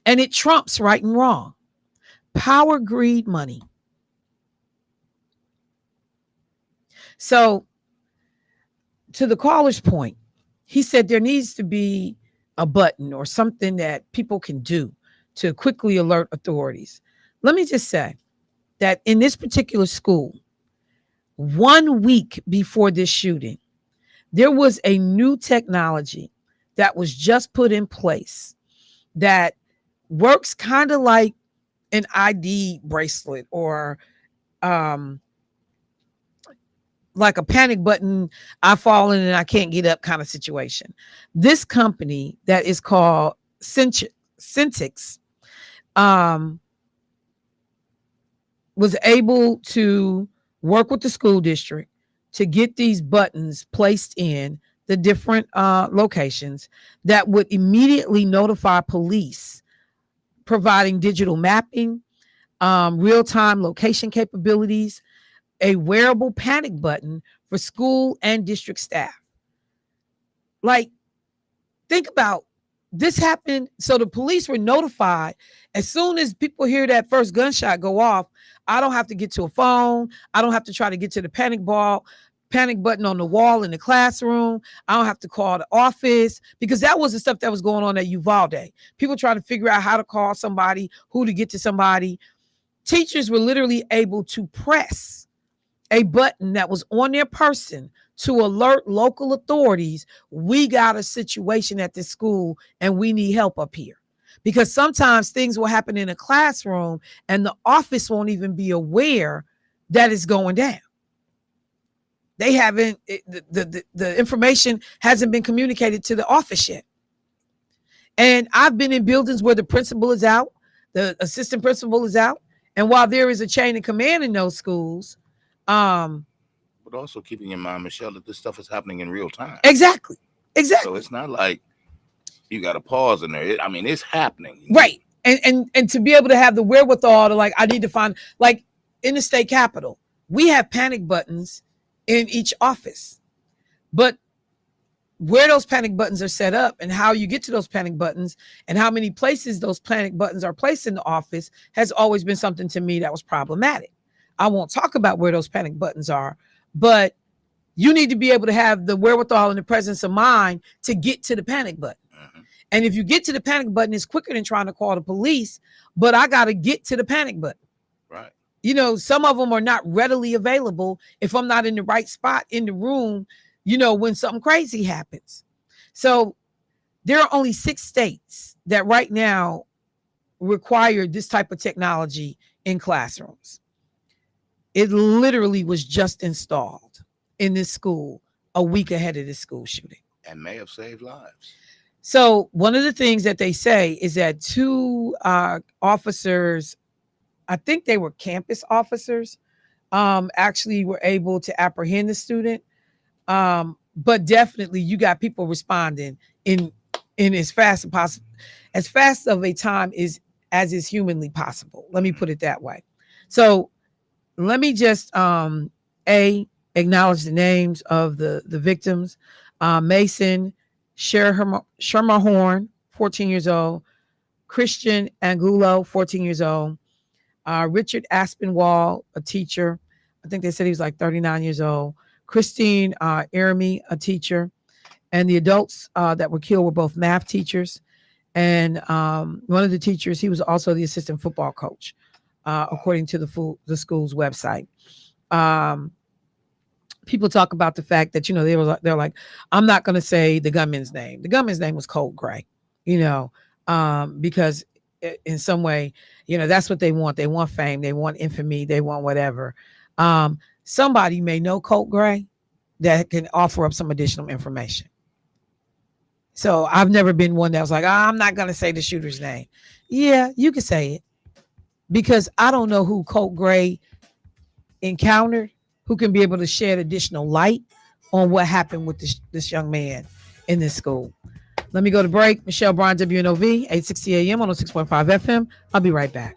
And it trumps right and wrong. Power, greed, money. So, to the caller's point, he said there needs to be a button or something that people can do to quickly alert authorities. Let me just say that in this particular school, 1 week before this shooting, there was a new technology that was just put in place that works kind of like an ID bracelet or like a panic button, I've fallen and I can't get up kind of situation. This company that is called Syntix was able to work with the school district to get these buttons placed in the different locations that would immediately notify police, providing digital mapping, real-time location capabilities, a wearable panic button for school and district staff. Like, think about this happened. So the police were notified as soon as people hear that first gunshot go off. I don't have to get to a phone. I don't have to try to get to the panic button on the wall in the classroom. I don't have to call the office because that was the stuff that was going on at Uvalde. People trying to figure out how to call somebody, who to get to somebody. Teachers were literally able to press a button that was on their person to alert local authorities, we got a situation at this school and we need help up here. Because sometimes things will happen in a classroom and the office won't even be aware that it's going down. They haven't, the information hasn't been communicated to the office yet. And I've been in buildings where the principal is out, the assistant principal is out. And while there is a chain of command in those schools, but also keeping in mind, Michelle, that this stuff is happening in real time. Exactly. So it's not like you got a pause in there. It's happening. Right. And to be able to have the wherewithal to I need to find, like in the state capitol, we have panic buttons in each office. But where those panic buttons are set up and how you get to those panic buttons and how many places those panic buttons are placed in the office has always been something to me that was problematic. I won't talk about where those panic buttons are, but you need to be able to have the wherewithal and the presence of mind to get to the panic button. Mm-hmm. And if you get to the panic button, it's quicker than trying to call the police, but I got to get to the panic button. Right. You know, some of them are not readily available if I'm not in the right spot in the room, you know, when something crazy happens. So there are only 6 states that right now require this type of technology in classrooms. It literally was just installed in this school a week ahead of this school shooting. And may have saved lives. So one of the things that they say is that 2 officers, I think they were campus officers, actually were able to apprehend the student. But definitely you got people responding in as fast as possible, as fast of a time as is humanly possible. Let me put it that way. So let me just acknowledge the names of the victims. Mason Shermerhorn, 14 years old. Christian Angulo, 14 years old. Richard Aspinwall, a teacher. I think they said he was like 39 years old. Christine Eremy, a teacher. And the adults that were killed were both math teachers. And one of the teachers, he was also the assistant football coach, according to the school's website. People talk about the fact that, you know, they're like, I'm not going to say the gunman's name. The gunman's name was Colt Gray, you know, because in some way, you know, that's what they want. They want fame. They want infamy. They want whatever. Somebody may know Colt Gray that can offer up some additional information. So I've never been one that was like, I'm not going to say the shooter's name. Yeah, you can say it because I don't know who Colt Gray encountered who can be able to shed additional light on what happened with this young man in this school. Let me go to break. Michelle Bryant, WNOV, 860 AM on 6.5 FM. I'll be right back.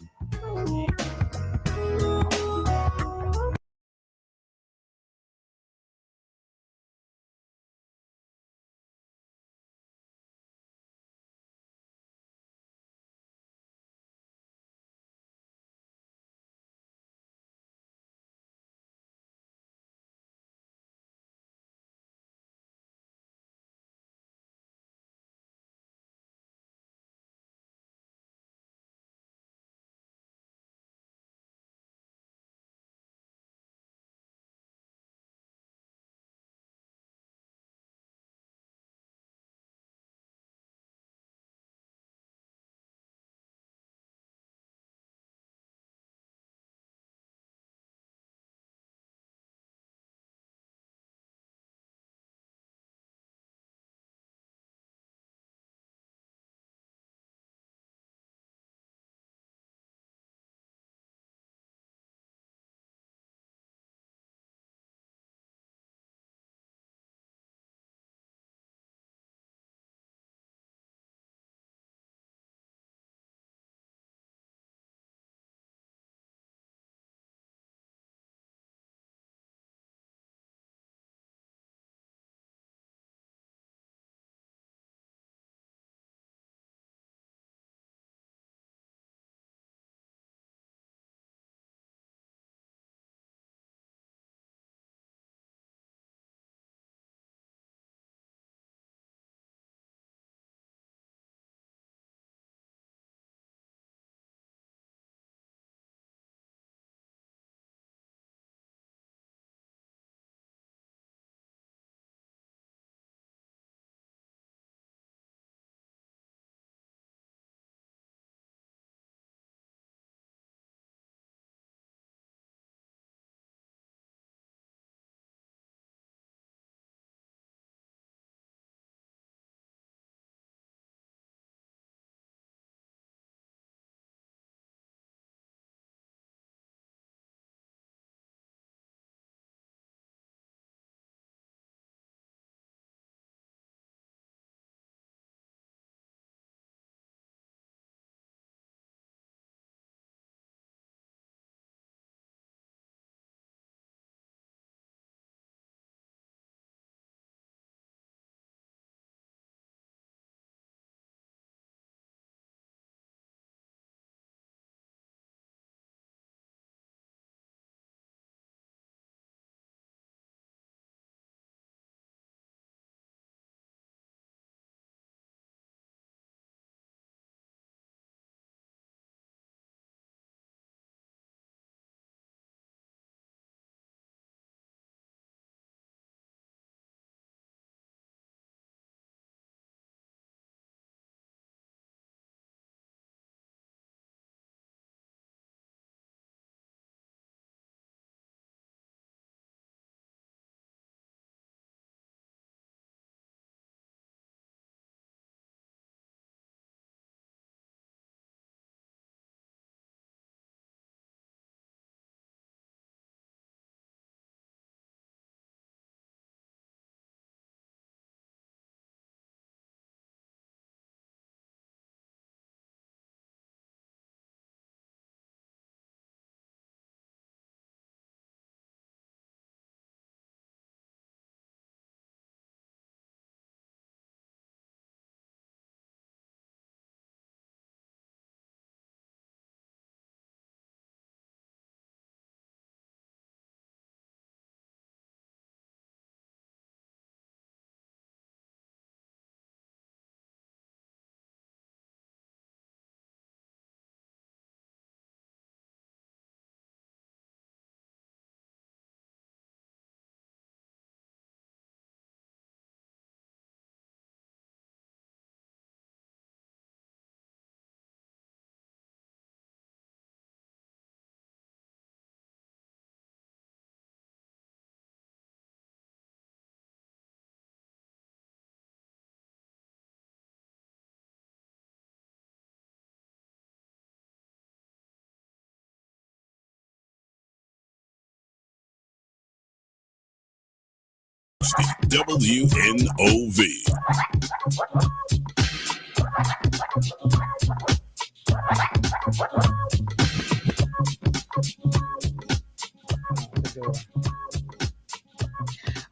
WNOV.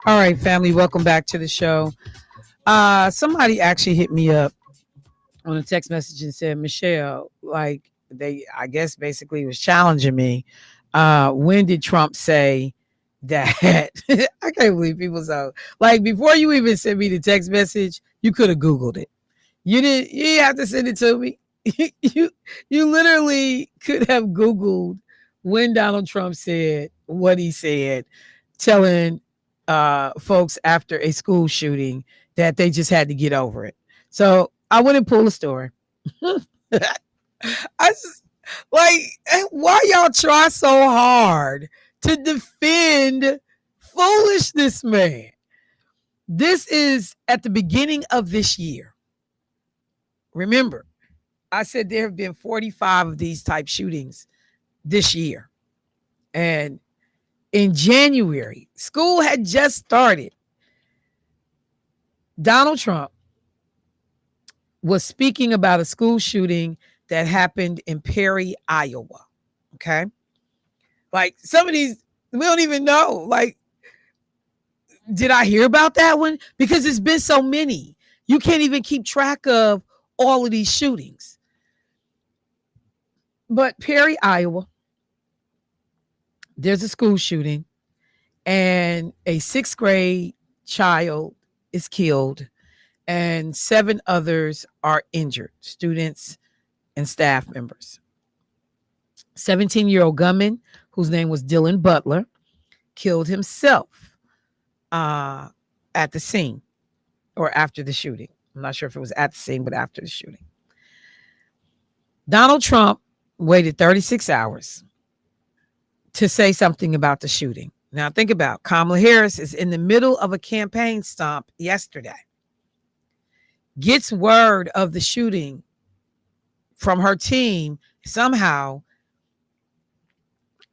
All right, family, welcome back to the show. Somebody actually hit me up on a text message and said, Michelle, like I guess basically was challenging me. When did Trump say that? I can't believe people so like before you even sent me the text message, you could have Googled it. You didn't have to send it to me. you literally could have Googled when Donald Trump said what he said, telling folks after a school shooting that they just had to get over it. So I went and pulled a story. I just like, why y'all try so hard to defend foolishness, man? This is at the beginning of this year. Remember, I said there have been 45 of these type shootings this year. And in January, school had just started. Donald Trump was speaking about a school shooting that happened in Perry, Iowa. Okay. Like some of these, we don't even know. Like, did I hear about that one? Because it's been so many. You can't even keep track of all of these shootings. But Perry, Iowa, there's a school shooting and a 6th grade child is killed and 7 others are injured, students and staff members. 17-year-old gunman, whose name was Dylan Butler, killed himself at the scene or after the shooting. I'm not sure if it was at the scene, but after the shooting. Donald Trump waited 36 hours to say something about the shooting. Now think about Kamala Harris is in the middle of a campaign stomp yesterday. Gets word of the shooting from her team somehow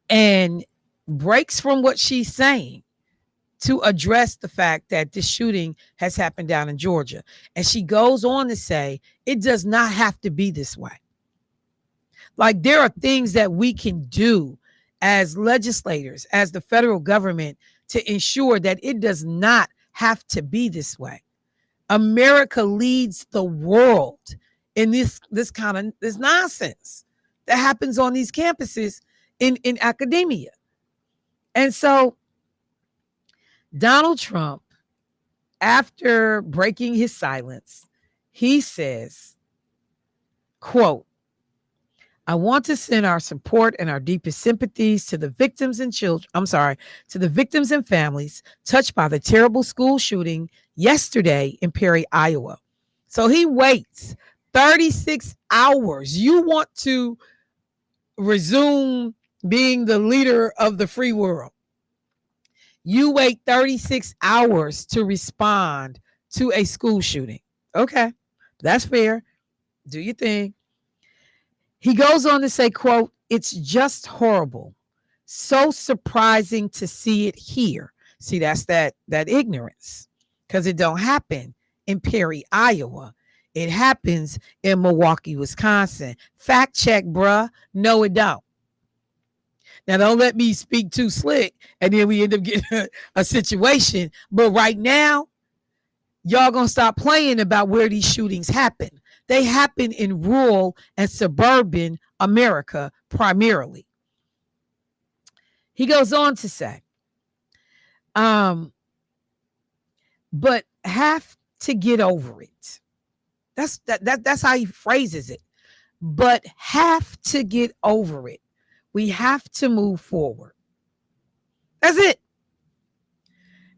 and breaks from what she's saying to address the fact that this shooting has happened down in Georgia. And she goes on to say, it does not have to be this way. Like there are things that we can do as legislators, as the federal government, to ensure that it does not have to be this way. America leads the world in this nonsense that happens on these campuses in academia. And so Donald Trump, after breaking his silence, he says, quote, I want to send our support and our deepest sympathies to the victims and to the victims and families touched by the terrible school shooting yesterday in Perry, Iowa. So he waits 36 hours. You want to resume being the leader of the free world. You wait 36 hours to respond to a school shooting. Okay, that's fair. Do your thing. He goes on to say, quote, it's just horrible. So surprising to see it here. See, that's that ignorance, because it don't happen in Perry, Iowa. It happens in Milwaukee, Wisconsin. Fact check, bruh. No, it don't. Now, don't let me speak too slick and then we end up getting a situation. But right now, y'all gonna stop playing about where these shootings happen. They happen in rural and suburban America primarily. He goes on to say, but have to get over it. That's how he phrases it. But have to get over it. We have to move forward. That's it.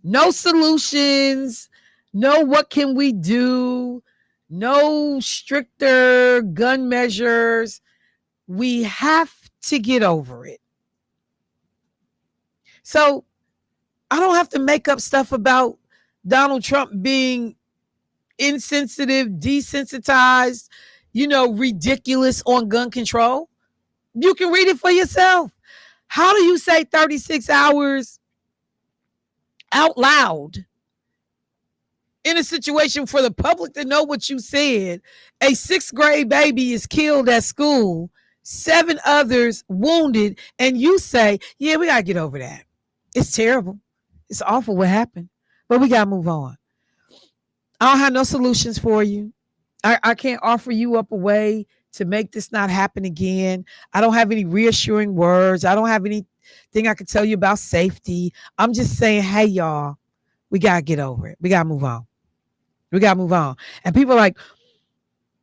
No solutions. No, what can we do? No stricter gun measures. We have to get over it. So I don't have to make up stuff about Donald Trump being insensitive, desensitized, ridiculous on gun control. You can read it for yourself. How do you say 36 hours out loud in a situation for the public to know what you said. A 6th grade baby is killed at school, 7 others wounded, and you say, yeah, we got to get over that. It's terrible. It's awful what happened, but we got to move on. I don't have no solutions for you. I can't offer you up a way to make this not happen again. I don't have any reassuring words. I don't have anything I can tell you about safety. I'm just saying, hey, y'all, we got to get over it. We got to move on. We got to move on. And people are like,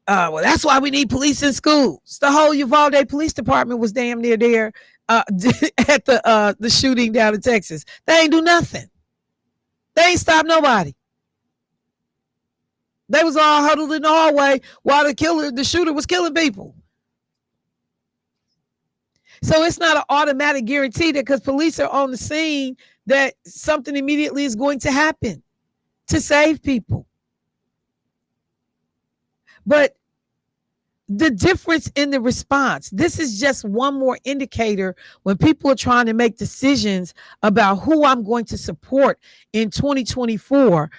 well, that's why we need police in schools. The whole Uvalde Police Department was damn near there at the shooting down in Texas. They ain't do nothing. They ain't stop nobody. They was all huddled in the hallway while the shooter was killing people. So it's not an automatic guarantee that because police are on the scene that something immediately is going to happen to save people. But the difference in the response, this is just one more indicator when people are trying to make decisions about who I'm going to support in 2024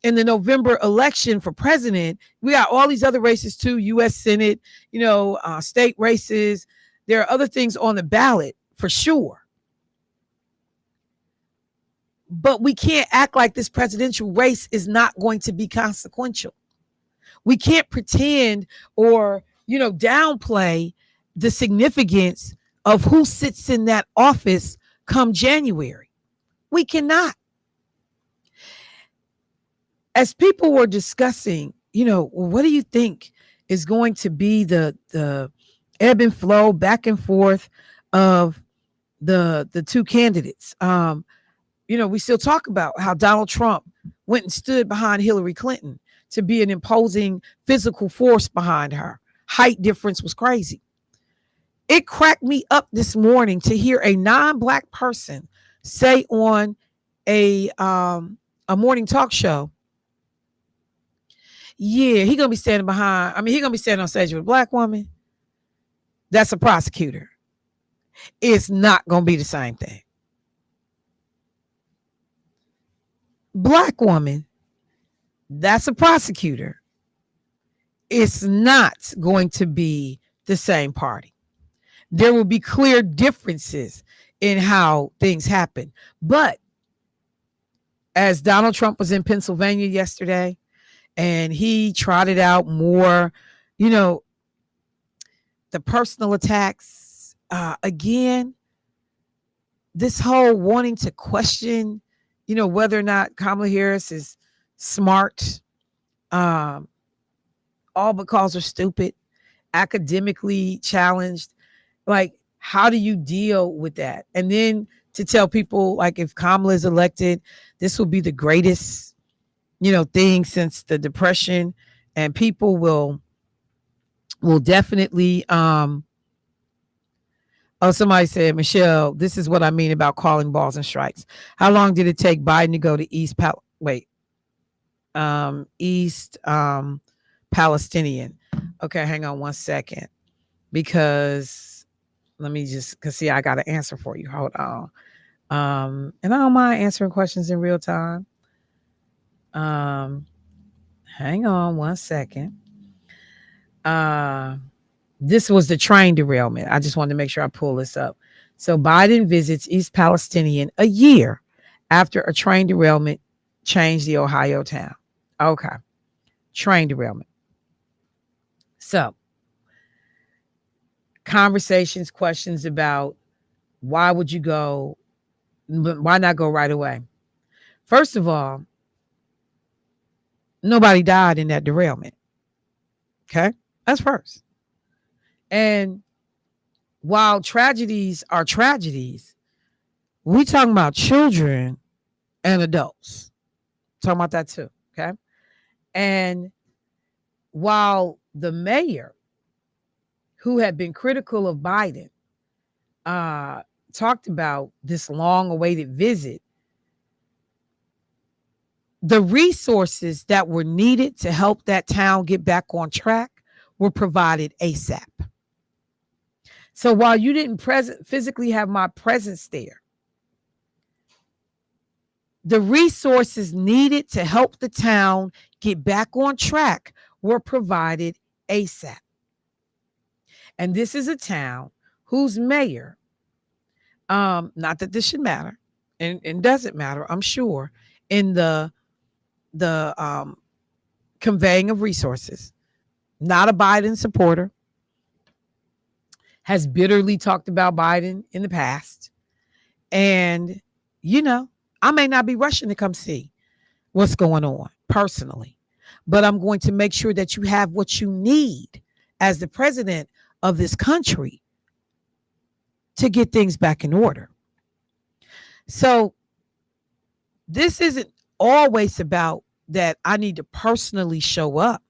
in the November election for president. We got all these other races too, U.S. Senate, state races. There are other things on the ballot for sure. But we can't act like this presidential race is not going to be consequential. We can't pretend or, downplay the significance of who sits in that office come January. We cannot. As people were discussing, what do you think is going to be the ebb and flow back and forth of the two candidates? We still talk about how Donald Trump went and stood behind Hillary Clinton to be an imposing physical force behind her. Height difference was crazy. It cracked me up this morning to hear a non-Black person say on a morning talk show, yeah, he's going to be standing on stage with a Black woman. That's a prosecutor. It's not going to be the same thing. Black woman, that's a prosecutor. It's not going to be the same party. There will be clear differences in how things happen. But as Donald Trump was in Pennsylvania yesterday, and he trotted out more, the personal attacks. Again, this whole wanting to question, whether or not Kamala Harris is smart, all because they're stupid, academically challenged. Like, how do you deal with that? And then to tell people, like, if Kamala is elected, this will be the greatest, thing since the Depression, and people will definitely, somebody said, Michelle, this is what I mean about calling balls and strikes. How long did it take Biden to go to East Palestinian? Okay, hang on one second, because I got an answer for you. Hold on. And I don't mind answering questions in real time. Hang on one second. This was the train derailment. I just wanted to make sure I pull this up. So Biden visits East Palestinian a year after a train derailment changed the Ohio town. Okay. Train derailment. So conversations, questions about why would you go? Why not go right away? First of all, nobody died in that derailment. Okay. That's first. And while tragedies are tragedies, we talking about children and adults. Talking about that too. Okay. And while the mayor, who had been critical of Biden, talked about this long-awaited visit, the resources that were needed to help that town get back on track were provided ASAP. So while you didn't physically have my presence there, The resources needed to help the town get back on track were provided ASAP. And this is a town whose mayor, not that this should matter, and doesn't matter, I'm sure, in the conveying of resources, not a Biden supporter, has bitterly talked about Biden in the past. And, I may not be rushing to come see what's going on personally, but I'm going to make sure that you have what you need as the president of this country to get things back in order. So this isn't always about that I need to personally show up,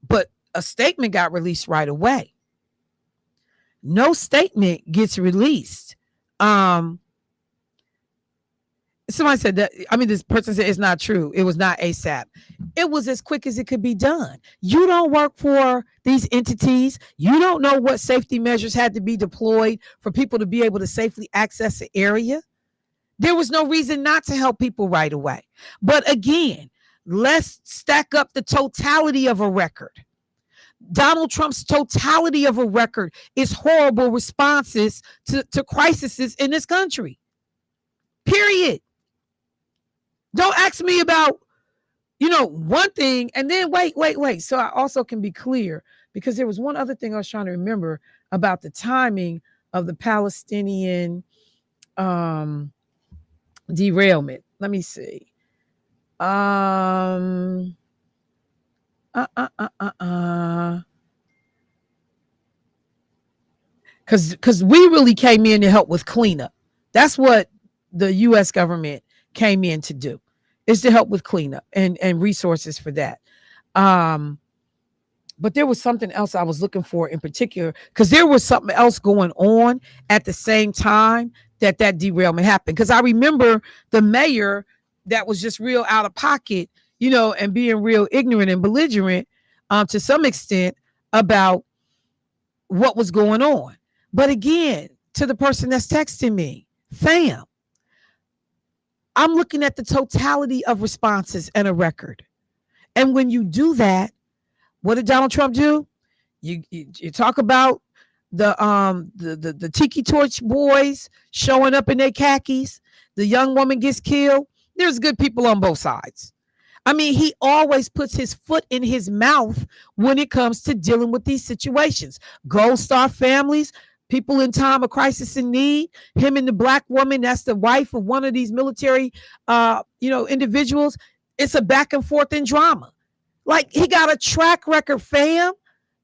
but a statement got released right away. No statement gets released. Somebody said that, this person said it's not true. It was not ASAP. It was as quick as it could be done. You don't work for these entities. You don't know what safety measures had to be deployed for people to be able to safely access the area. There was no reason not to help people right away. But again, let's stack up the totality of a record. Donald Trump's totality of a record is horrible responses to crises in this country. Period. Don't ask me about, one thing and then wait. So I also can be clear, because there was one other thing I was trying to remember about the timing of the Palestinian derailment. Let me see. Because we really came in to help with cleanup. That's what the U.S. government came in to do, is to help with cleanup and resources for that. But there was something else I was looking for in particular, because there was something else going on at the same time that derailment happened. Because I remember the mayor that was just real out of pocket, and being real ignorant and belligerent to some extent about what was going on. But again, to the person that's texting me, fam, I'm looking at the totality of responses and a record. And when you do that, what did Donald Trump do? You talk about the Tiki Torch boys showing up in their khakis. The young woman gets killed. There's good people on both sides. He always puts his foot in his mouth when it comes to dealing with these situations. Gold Star families, people in time of crisis and need, him and the black woman, that's the wife of one of these military, individuals. It's a back and forth in drama. Like, he got a track record, fam.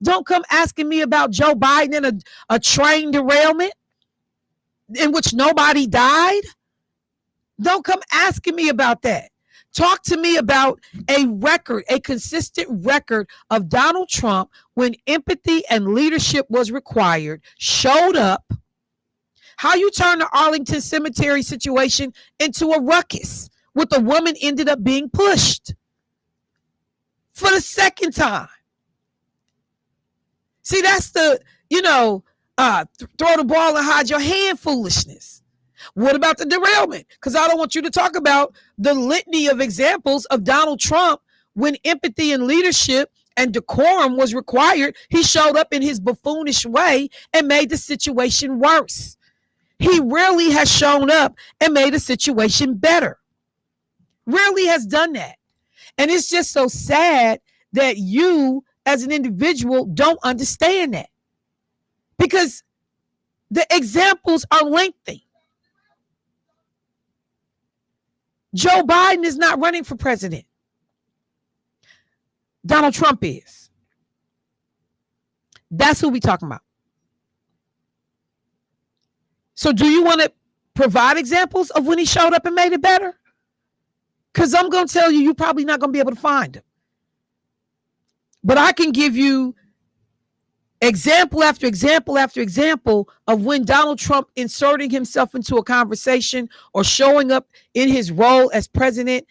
Don't come asking me about Joe Biden and a train derailment in which nobody died. Don't come asking me about that. Talk to me about a record, a consistent record of Donald Trump when empathy and leadership was required, showed up. How you turn the Arlington Cemetery situation into a ruckus with a woman ended up being pushed for the second time. See, that's the, throw the ball and hide your hand foolishness. What about the derailment? Because I don't want you to talk about the litany of examples of Donald Trump when empathy and leadership and decorum was required. He showed up in his buffoonish way and made the situation worse. He rarely has shown up and made a situation better. Rarely has done that. And it's just so sad that you as an individual don't understand that, because the examples are lengthy. Joe Biden is not running for president. Donald Trump is. That's who we're talking about. So do you want to provide examples of when he showed up and made it better? Because I'm going to tell you, you're probably not going to be able to find them. But I can give you example after example after example of when Donald Trump inserting himself into a conversation or showing up in his role as president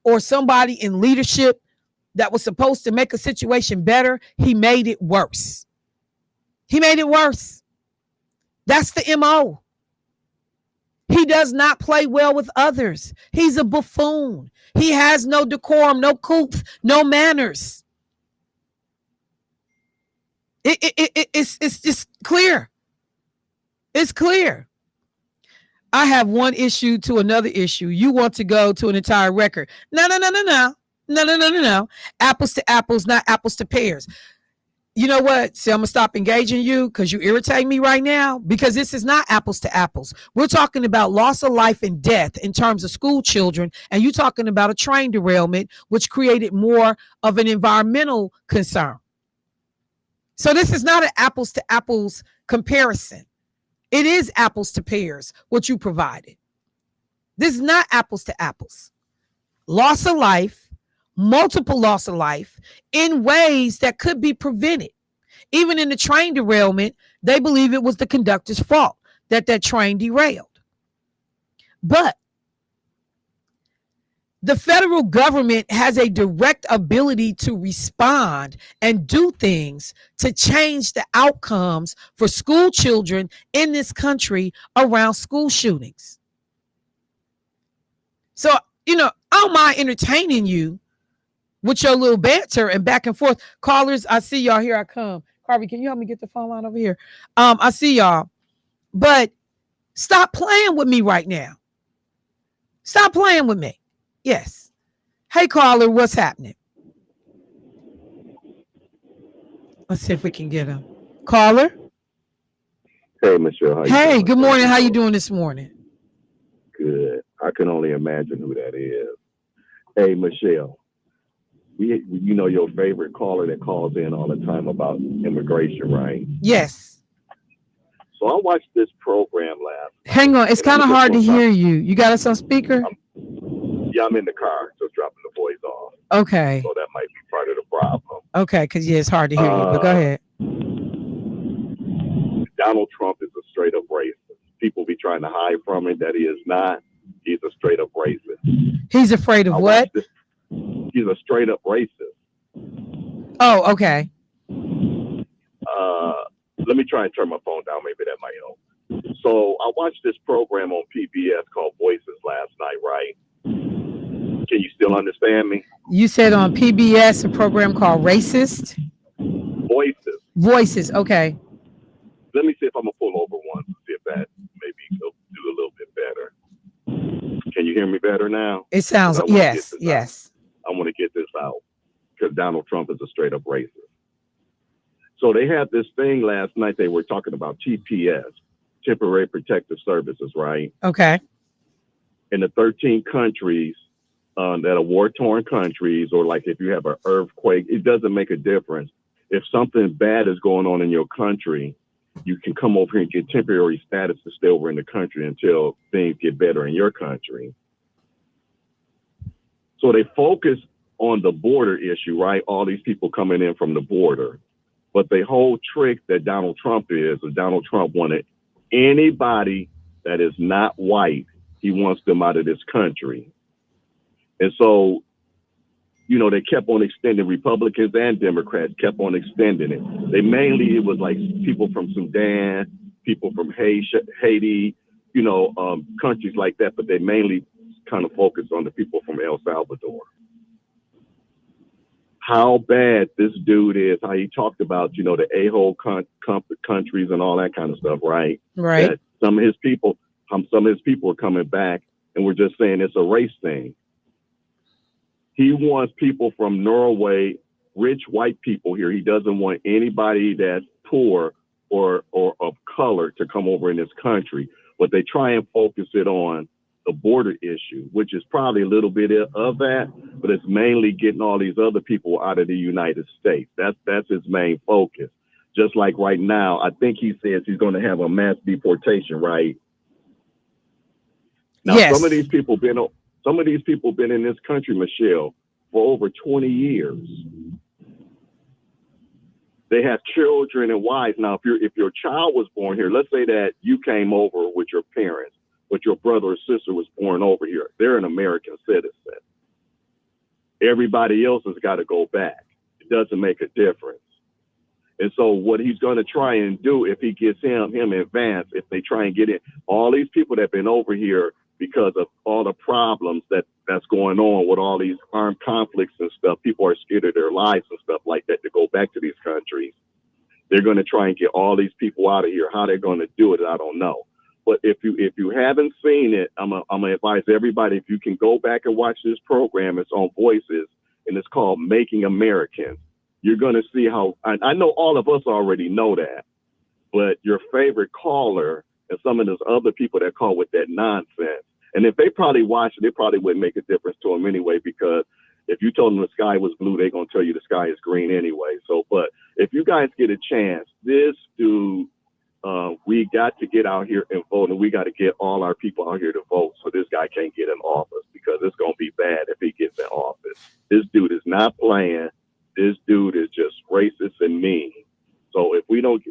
or somebody in leadership that was supposed to make a situation better, he made it worse. He made it worse. That's the MO. He does not play well with others. He's a buffoon. He has no decorum, no couth, no manners. It's just clear. It's clear. I have one issue to another issue. You want to go to an entire record. No. Apples to apples, not apples to pears. You know what? See, I'm going to stop engaging you because you irritate me right now, because this is not apples to apples. We're talking about loss of life and death in terms of school children. And you're talking about a train derailment, which created more of an environmental concern. So this is not an apples to apples comparison. It is apples to pears, what you provided. This is not apples to apples. Loss of life, multiple loss of life in ways that could be prevented. Even in the train derailment, they believe it was the conductor's fault that train derailed. But the federal government has a direct ability to respond and do things to change the outcomes for school children in this country around school shootings. So, I don't mind entertaining you with your little banter and back and forth. Callers, I see y'all. Here I come. Harvey, can you help me get the phone line over here? I see y'all. But stop playing with me right now. Stop playing with me. Yes. Hey, caller, what's happening? Let's see if we can get him. Caller? Hey, Michelle. Hey, good morning. How you doing this morning? Good. I can only imagine who that is. Hey, Michelle. You know your favorite caller that calls in all the time about immigration, right? Yes. So I watched this program last night. Hang on. It's kind of hard to hear you. You got us on speaker? Yeah, I'm in the car, just dropping the voice off. Okay. So that might be part of the problem. Okay, because it's hard to hear you, but go ahead. Donald Trump is a straight up racist. People be trying to hide from it that he is not. He's a straight up racist. He's afraid of what? He's a straight up racist. Oh, okay. Let me try and turn my phone down. Maybe that might help. So I watched this program on PBS called Voices last night, right? Can you still understand me? You said on PBS a program called Racist? Voices, okay. Let me see if I'm going to pull over one to see if that maybe will do a little bit better. Can you hear me better now? It sounds, yes. I want to get this out because Donald Trump is a straight up racist. So they had this thing last night. They were talking about TPS, Temporary Protective Services, right? Okay. In the 13 countries that are war-torn countries, or like if you have an earthquake, it doesn't make a difference. If something bad is going on in your country, you can come over here and get temporary status to stay over in the country until things get better in your country. So they focus on the border issue, right? All these people coming in from the border. But the whole trick that Donald Trump wanted anybody that is not white, he wants them out of this country. And so, they kept on extending, Republicans and Democrats kept on extending it. It was like people from Sudan, people from Haiti, countries like that, but they mainly kind of focused on the people from El Salvador. How bad this dude is, how he talked about, the a-hole countries and all that kind of stuff, right? Right. That some of his people are coming back, and we're just saying it's a race thing. He wants people from Norway, rich white people here. He doesn't want anybody that's poor or of color to come over in this country. But they try and focus it on the border issue, which is probably a little bit of that, but it's mainly getting all these other people out of the United States. That's his main focus. Just like right now, I think he says he's going to have a mass deportation, right? Now, yes. Some of these people been in this country, Michelle, for over 20 years. They have children and wives. Now, if your child was born here, let's say that you came over with your parents, but your brother or sister was born over here. They're an American citizen. Everybody else has got to go back. It doesn't make a difference. And so what he's going to try and do, if he gets him advance, if they try and get in, all these people that have been over here because of all the problems that's going on with all these armed conflicts and stuff, people are scared of their lives and stuff like that to go back to these countries. They're going to try and get all these people out of here. How they're going to do it, I don't know. But if you haven't seen it, I'm gonna advise everybody, if you can go back and watch this program, it's on Voices, and it's called Making Americans. You're going to see how, I know all of us already know that, but your favorite caller and some of those other people that call with that nonsense, and if they probably watch it, it probably wouldn't make a difference to them anyway, because if you told them the sky was blue, they're going to tell you the sky is green anyway. So, but if you guys get a chance, this dude, we got to get out here and vote, and we got to get all our people out here to vote so this guy can't get in office, because it's going to be bad if he gets in office. This dude is not playing. This dude is just racist and mean. So if we don't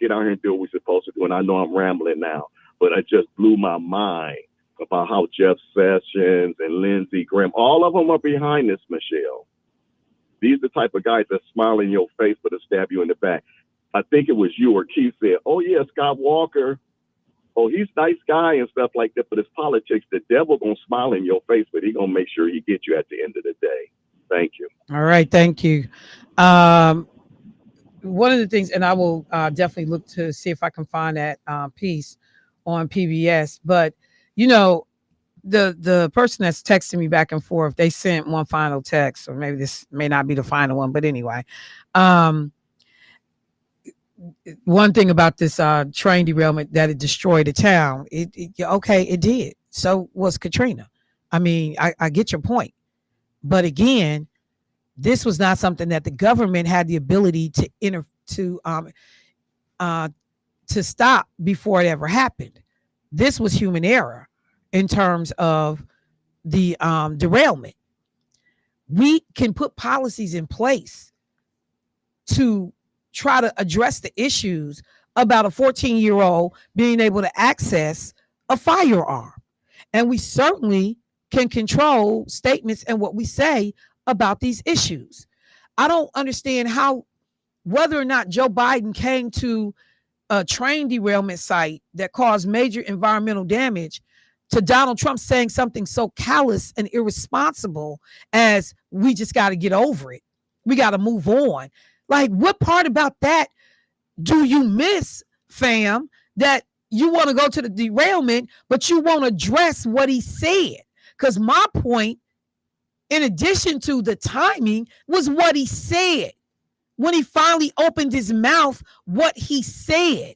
get out here and do what we're supposed to do, and I know I'm rambling now, but it just blew my mind about how Jeff Sessions and Lindsey Graham, all of them are behind this, Michelle. These are the type of guys that smile in your face but to stab you in the back. I think it was you or Keith said, oh yeah, Scott Walker, oh, he's a nice guy and stuff like that, but it's politics. The devil gonna smile in your face, but he gonna make sure he gets you at the end of the day. Thank you. All right, thank you. One of the things, and I will definitely look to see if I can find that piece on PBS. But you know, the person that's texting me back and forth, they sent one final text, or maybe this may not be the final one, but anyway, one thing about this train derailment, that it destroyed a town. Okay, it did. So was Katrina. I mean, I get your point. But again, this was not something that the government had the ability to stop before it ever happened. This was human error in terms of the derailment. We can put policies in place to try to address the issues about a 14-year-old being able to access a firearm. And we certainly can control statements and what we say about these issues. I don't understand how, whether or not Joe Biden came to a train derailment site that caused major environmental damage, to Donald Trump saying something so callous and irresponsible as, we just got to get over it. We got to move on. Like, what part about that do you miss, fam, that you want to go to the derailment, but you won't address what he said? Because my point, in addition to the timing, was what he said. When he finally opened his mouth, what he said.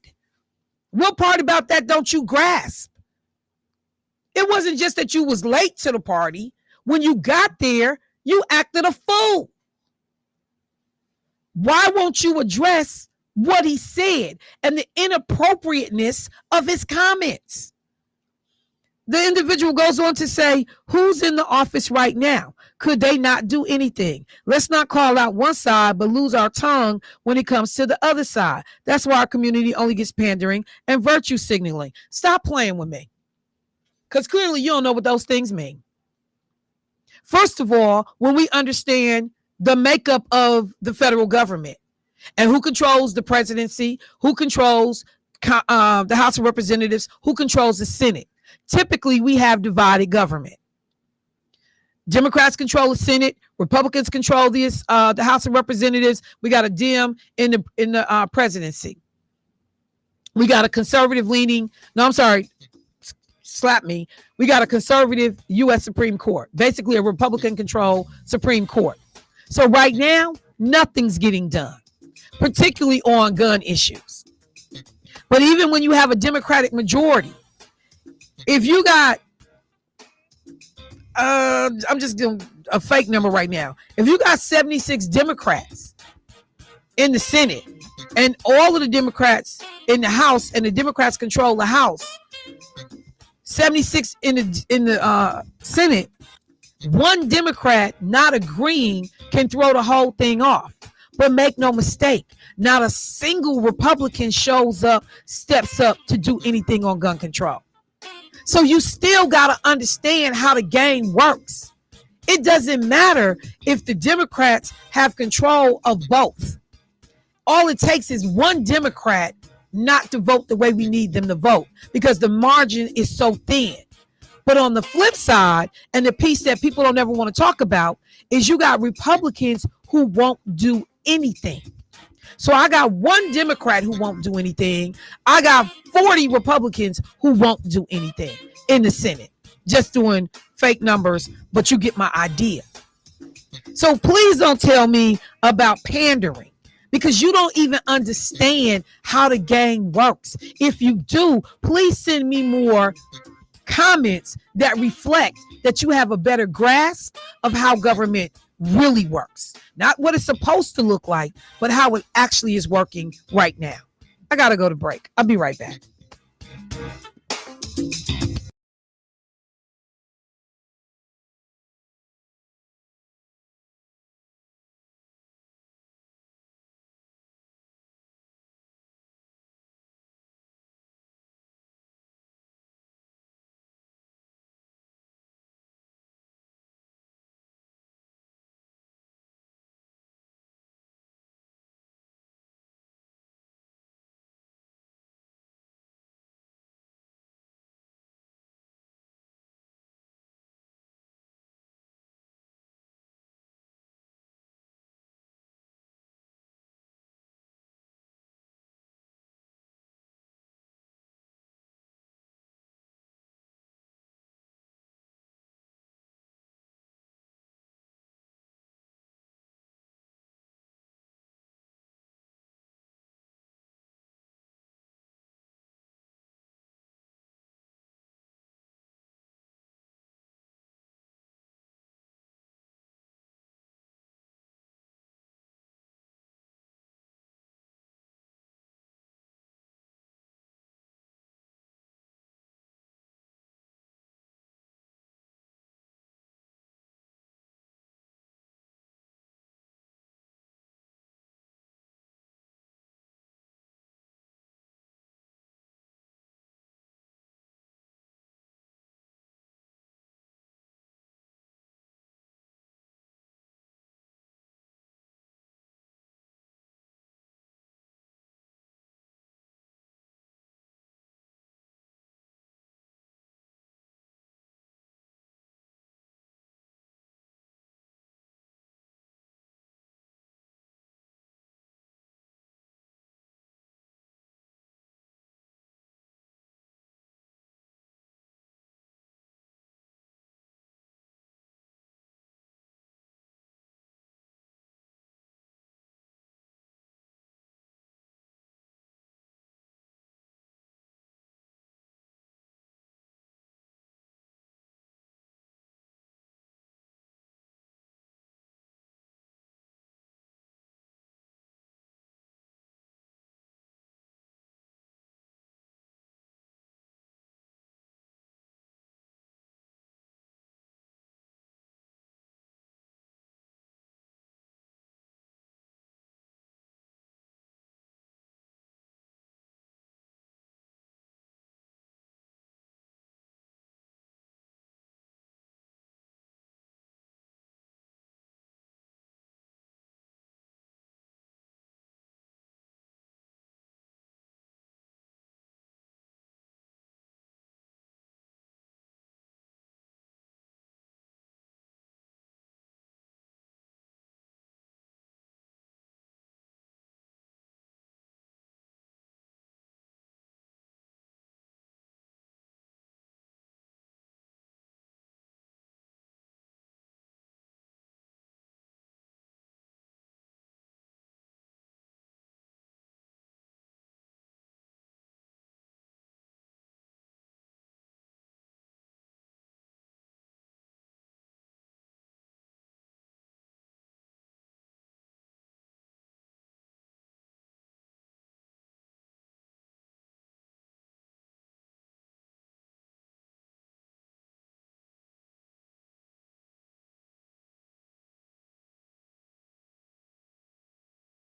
What part about that don't you grasp? It wasn't just that you was late to the party. When you got there, you acted a fool. Why won't you address what he said and the inappropriateness of his comments? The individual goes on to say, who's in the office right now? Could they not do anything? Let's not call out one side, but lose our tongue when it comes to the other side. That's why our community only gets pandering and virtue signaling. Stop playing with me. Because clearly you don't know what those things mean. First of all, when we understand the makeup of the federal government and who controls the presidency, who controls the House of Representatives, who controls the Senate. Typically, we have divided government. Democrats control the Senate. Republicans control the House of Representatives. We got a Dem in the presidency. We got a conservative leaning. No, I'm sorry. Slap me. We got a conservative U.S. Supreme Court. Basically, a Republican controlled Supreme Court. So right now, nothing's getting done, particularly on gun issues. But even when you have a Democratic majority, if you got, I'm just doing a fake number right now. If you got 76 Democrats in the Senate and all of the Democrats in the House, and the Democrats control the House, 76 in the Senate, one Democrat not agreeing can throw the whole thing off. But make no mistake, not a single Republican shows up, steps up to do anything on gun control. So you still got to understand how the game works. It doesn't matter if the Democrats have control of both. All it takes is one Democrat not to vote the way we need them to vote because the margin is so thin. But on the flip side, and the piece that people don't ever want to talk about, is you got Republicans who won't do anything. So I got one Democrat who won't do anything. I got 40 Republicans who won't do anything in the Senate, just doing fake numbers, but you get my idea. So please don't tell me about pandering because you don't even understand how the game works. If you do, please send me more comments that reflect that you have a better grasp of how government really works. Not what it's supposed to look like, but how it actually is working right now. I got to go to break. I'll be right back.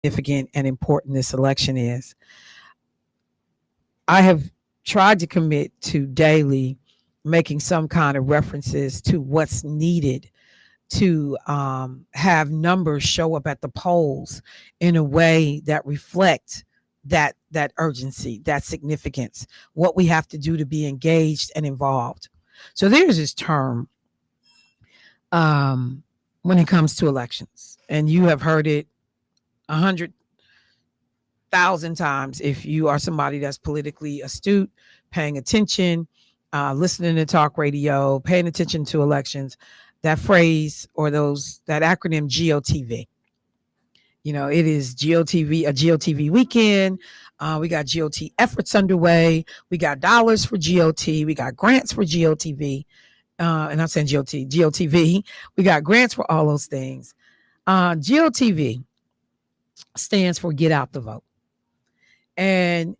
Significant and important this election is. I have tried to commit to daily making some kind of references to what's needed to have numbers show up at the polls in a way that reflect that urgency, that significance, what we have to do to be engaged and involved. So there's this term when it comes to elections, and you have heard it 100,000 times if you are somebody that's politically astute, paying attention, listening to talk radio, paying attention to elections. That phrase or that acronym GOTV. You know, it is GOTV, a GOTV weekend. We got GOT efforts underway. We got dollars for GOT. We got grants for GOTV. And I'm saying GOTV. We got grants for all those things. GOTV stands for Get Out the Vote. And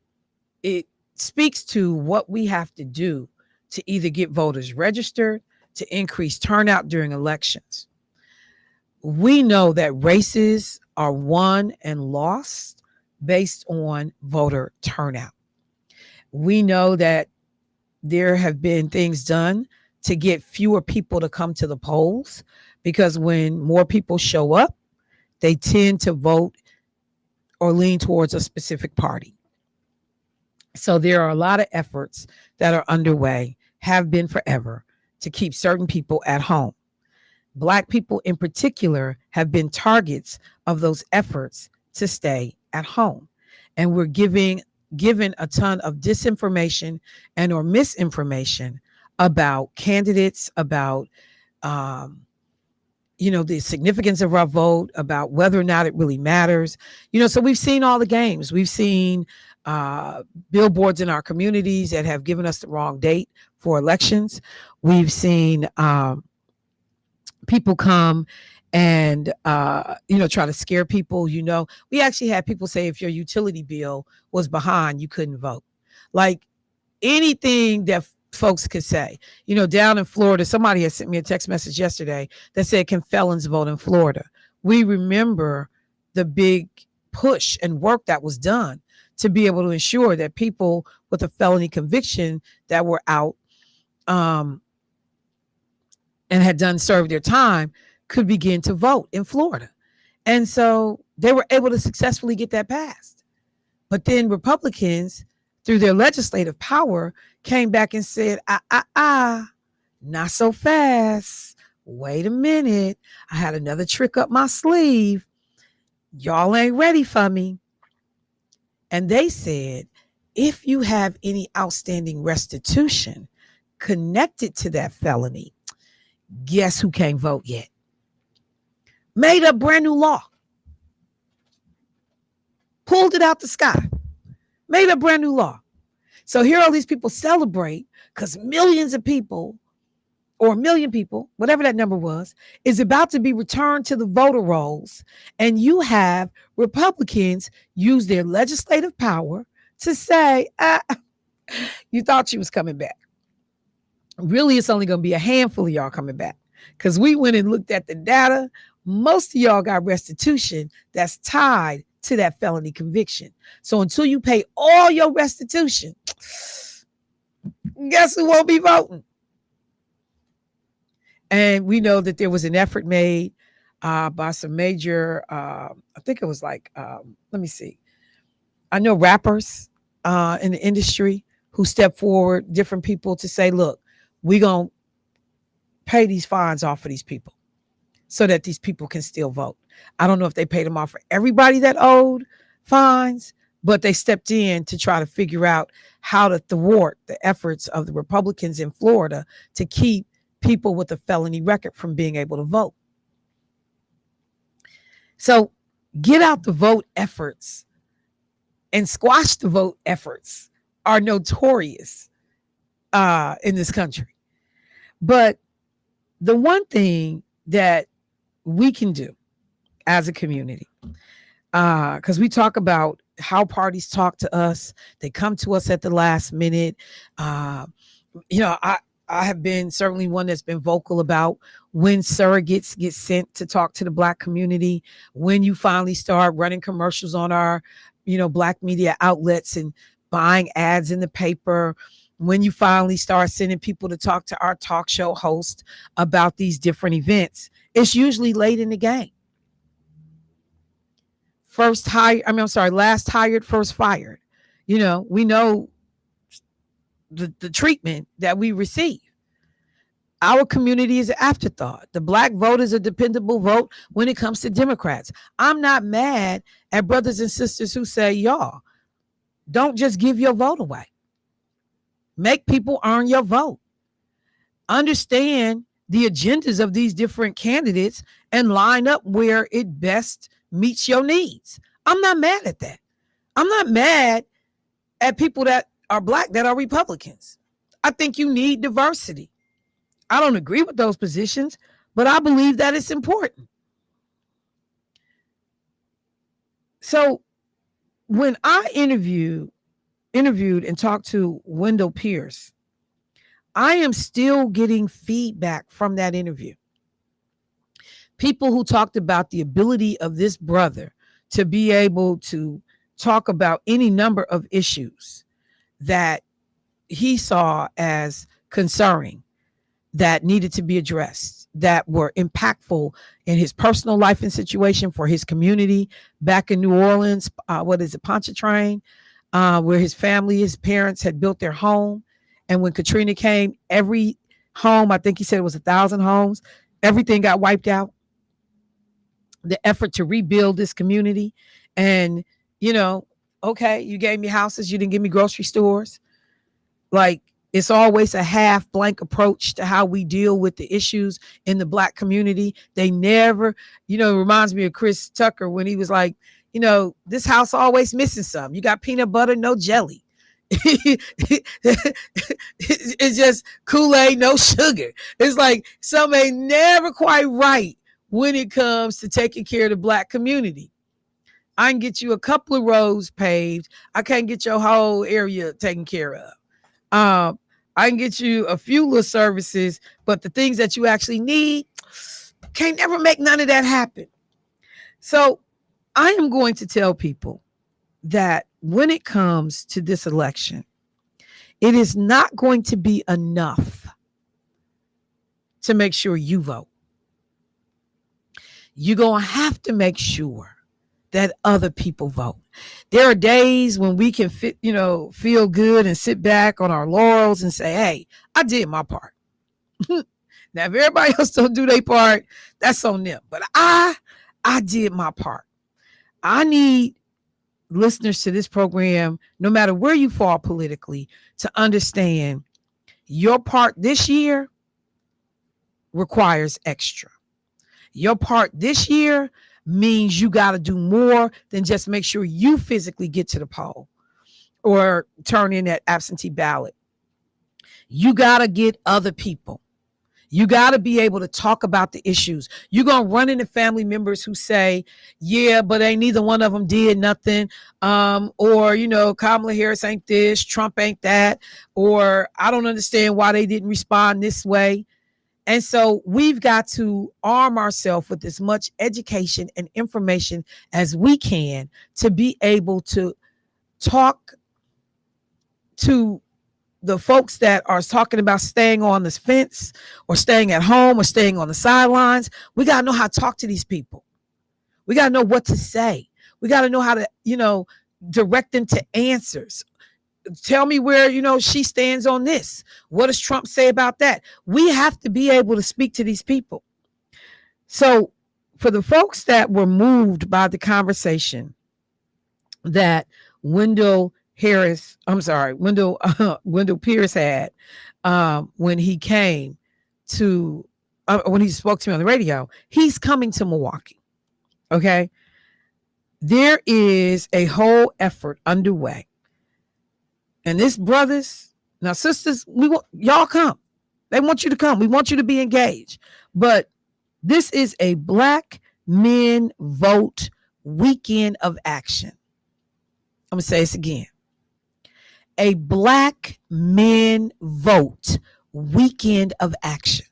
it speaks to what we have to do to either get voters registered, to increase turnout during elections. We know that races are won and lost based on voter turnout. We know that there have been things done to get fewer people to come to the polls, because when more people show up, they tend to vote or lean towards a specific party. So there are a lot of efforts that are underway, have been forever, to keep certain people at home. Black people in particular have been targets of those efforts to stay at home. And we're given a ton of disinformation and or misinformation about candidates, about the significance of our vote, about whether or not it really matters. So we've seen all the games. We've seen billboards in our communities that have given us the wrong date for elections. We've seen people come and try to scare people. We actually had people say if your utility bill was behind, you couldn't vote. Like anything that folks could say. Down in Florida, somebody had sent me a text message yesterday that said, can felons vote in Florida? We remember the big push and work that was done to be able to ensure that people with a felony conviction that were out and had served their time could begin to vote in Florida. And so they were able to successfully get that passed. But then Republicans, through their legislative power, came back and said, not so fast. Wait a minute. I had another trick up my sleeve. Y'all ain't ready for me. And they said, if you have any outstanding restitution connected to that felony, guess who can't vote yet? Made a brand new law. Pulled it out the sky. Made a brand new law. So here all these people celebrate because millions of people, or 1 million people, whatever that number was, is about to be returned to the voter rolls. And you have Republicans use their legislative power to say, you thought she was coming back. Really, it's only going to be a handful of y'all coming back, because we went and looked at the data. Most of y'all got restitution that's tied to that felony conviction. So until you pay all your restitution, guess who won't be voting? And we know that there was an effort made by some major, I think it was like, let me see. I know rappers in the industry who stepped forward, different people, to say, look, we're going to pay these fines off for these people so that these people can still vote. I don't know if they paid them off for everybody that owed fines, but they stepped in to try to figure out how to thwart the efforts of the Republicans in Florida to keep people with a felony record from being able to vote. So get out the vote efforts and squash the vote efforts are notorious in this country. But the one thing that we can do as a community, because we talk about how parties talk to us, they come to us at the last minute. I have been certainly one that's been vocal about when surrogates get sent to talk to the Black community, when you finally start running commercials on our, Black media outlets and buying ads in the paper, when you finally start sending people to talk to our talk show host about these different events, it's usually late in the game. Last hired, first fired. We know the treatment that we receive. Our community is an afterthought. The black vote is a dependable vote when it comes to Democrats. I'm not mad at brothers and sisters who say, y'all, don't just give your vote away. Make people earn your vote. Understand the agendas of these different candidates and line up where it best meets your needs. I'm not mad at that. I'm not mad at people that are black that are Republicans. I think you need diversity. I don't agree with those positions, but I believe that it's important. So when I interviewed and talked to Wendell Pierce, I am still getting feedback from that interview. People who talked about the ability of this brother to be able to talk about any number of issues that he saw as concerning, that needed to be addressed, that were impactful in his personal life and situation, for his community back in New Orleans, Pontchartrain, where his family, his parents had built their home. And when Katrina came, every home, I think he said it was 1,000 homes, everything got wiped out. The effort to rebuild this community. And, okay, you gave me houses, you didn't give me grocery stores. Like, it's always a half blank approach to how we deal with the issues in the black community. They never, it reminds me of Chris Tucker when he was like, this house always missing something. You got peanut butter, no jelly. It's just Kool-Aid, no sugar. It's like something ain't never quite right when it comes to taking care of the black community. I can get you a couple of roads paved. I can't get your whole area taken care of. I can get you a few little services, but the things that you actually need, can't never make none of that happen. So I am going to tell people that when it comes to this election, it is not going to be enough to make sure you vote. You're going to have to make sure that other people vote. There are days when we can feel good and sit back on our laurels and say, hey, I did my part. Now, if everybody else don't do their part, that's on them. But I did my part. I need listeners to this program, no matter where you fall politically, to understand your part this year requires extra. Your part this year means you got to do more than just make sure you physically get to the poll or turn in that absentee ballot. You got to get other people. You got to be able to talk about the issues. You're going to run into family members who say, yeah, but ain't neither one of them did nothing. Or, Kamala Harris ain't this, Trump ain't that, or I don't understand why they didn't respond this way. And so we've got to arm ourselves with as much education and information as we can to be able to talk to the folks that are talking about staying on this fence or staying at home or staying on the sidelines. We got to know how to talk to these people. We got to know what to say. We got to know how to, direct them to answers. Tell me where, she stands on this. What does Trump say about that? We have to be able to speak to these people. So for the folks that were moved by the conversation that Wendell Pierce had when he came to, when he spoke to me on the radio, he's coming to Milwaukee. Okay. There is a whole effort underway. And this, brothers, now sisters, y'all come. They want you to come. We want you to be engaged. But this is a Black Men Vote weekend of action. I'm going to say this again. A Black Men Vote weekend of action.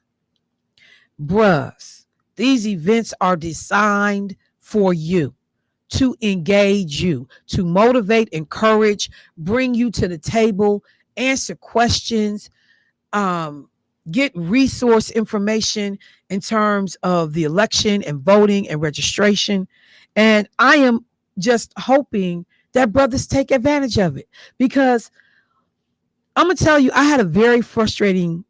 Bruhs, these events are designed for you, to engage you, to motivate, encourage, bring you to the table, answer questions, get resource information in terms of the election and voting and registration. And I am just hoping that brothers take advantage of it, because I'm going to tell you, I had a very frustrating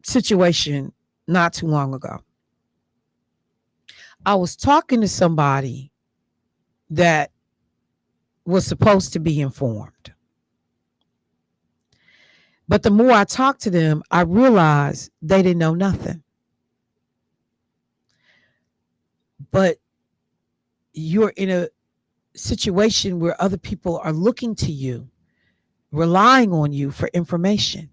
situation not too long ago. I was talking to somebody that was supposed to be informed. But the more I talked to them, I realized they didn't know nothing. But you're in a situation where other people are looking to you, relying on you for information.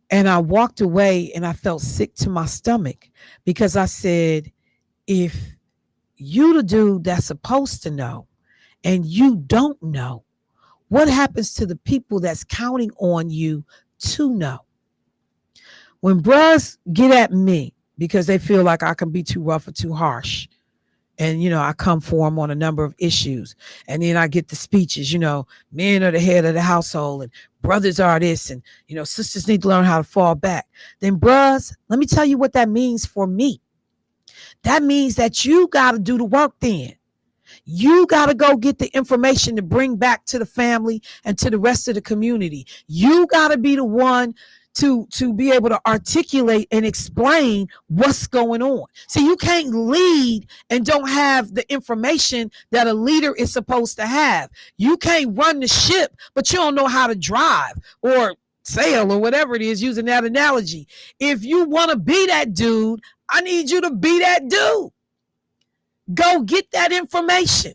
And I walked away and I felt sick to my stomach, because I said, if you the dude that's supposed to know and you don't know, what happens to the people that's counting on you to know? When bros get at me because they feel like I can be too rough or too harsh, and, I come for them on a number of issues. And then I get the speeches, men are the head of the household and brothers are this, and, sisters need to learn how to fall back. Then, bros, let me tell you what that means for me. That means that you got to do the work then. You got to go get the information to bring back to the family and to the rest of the community. You got to be the one to be able to articulate and explain what's going on. See, you can't lead and don't have the information that a leader is supposed to have. You can't run the ship, but you don't know how to drive or sail or whatever it is, using that analogy. If you want to be that dude, I need you to be that dude. Go get that information.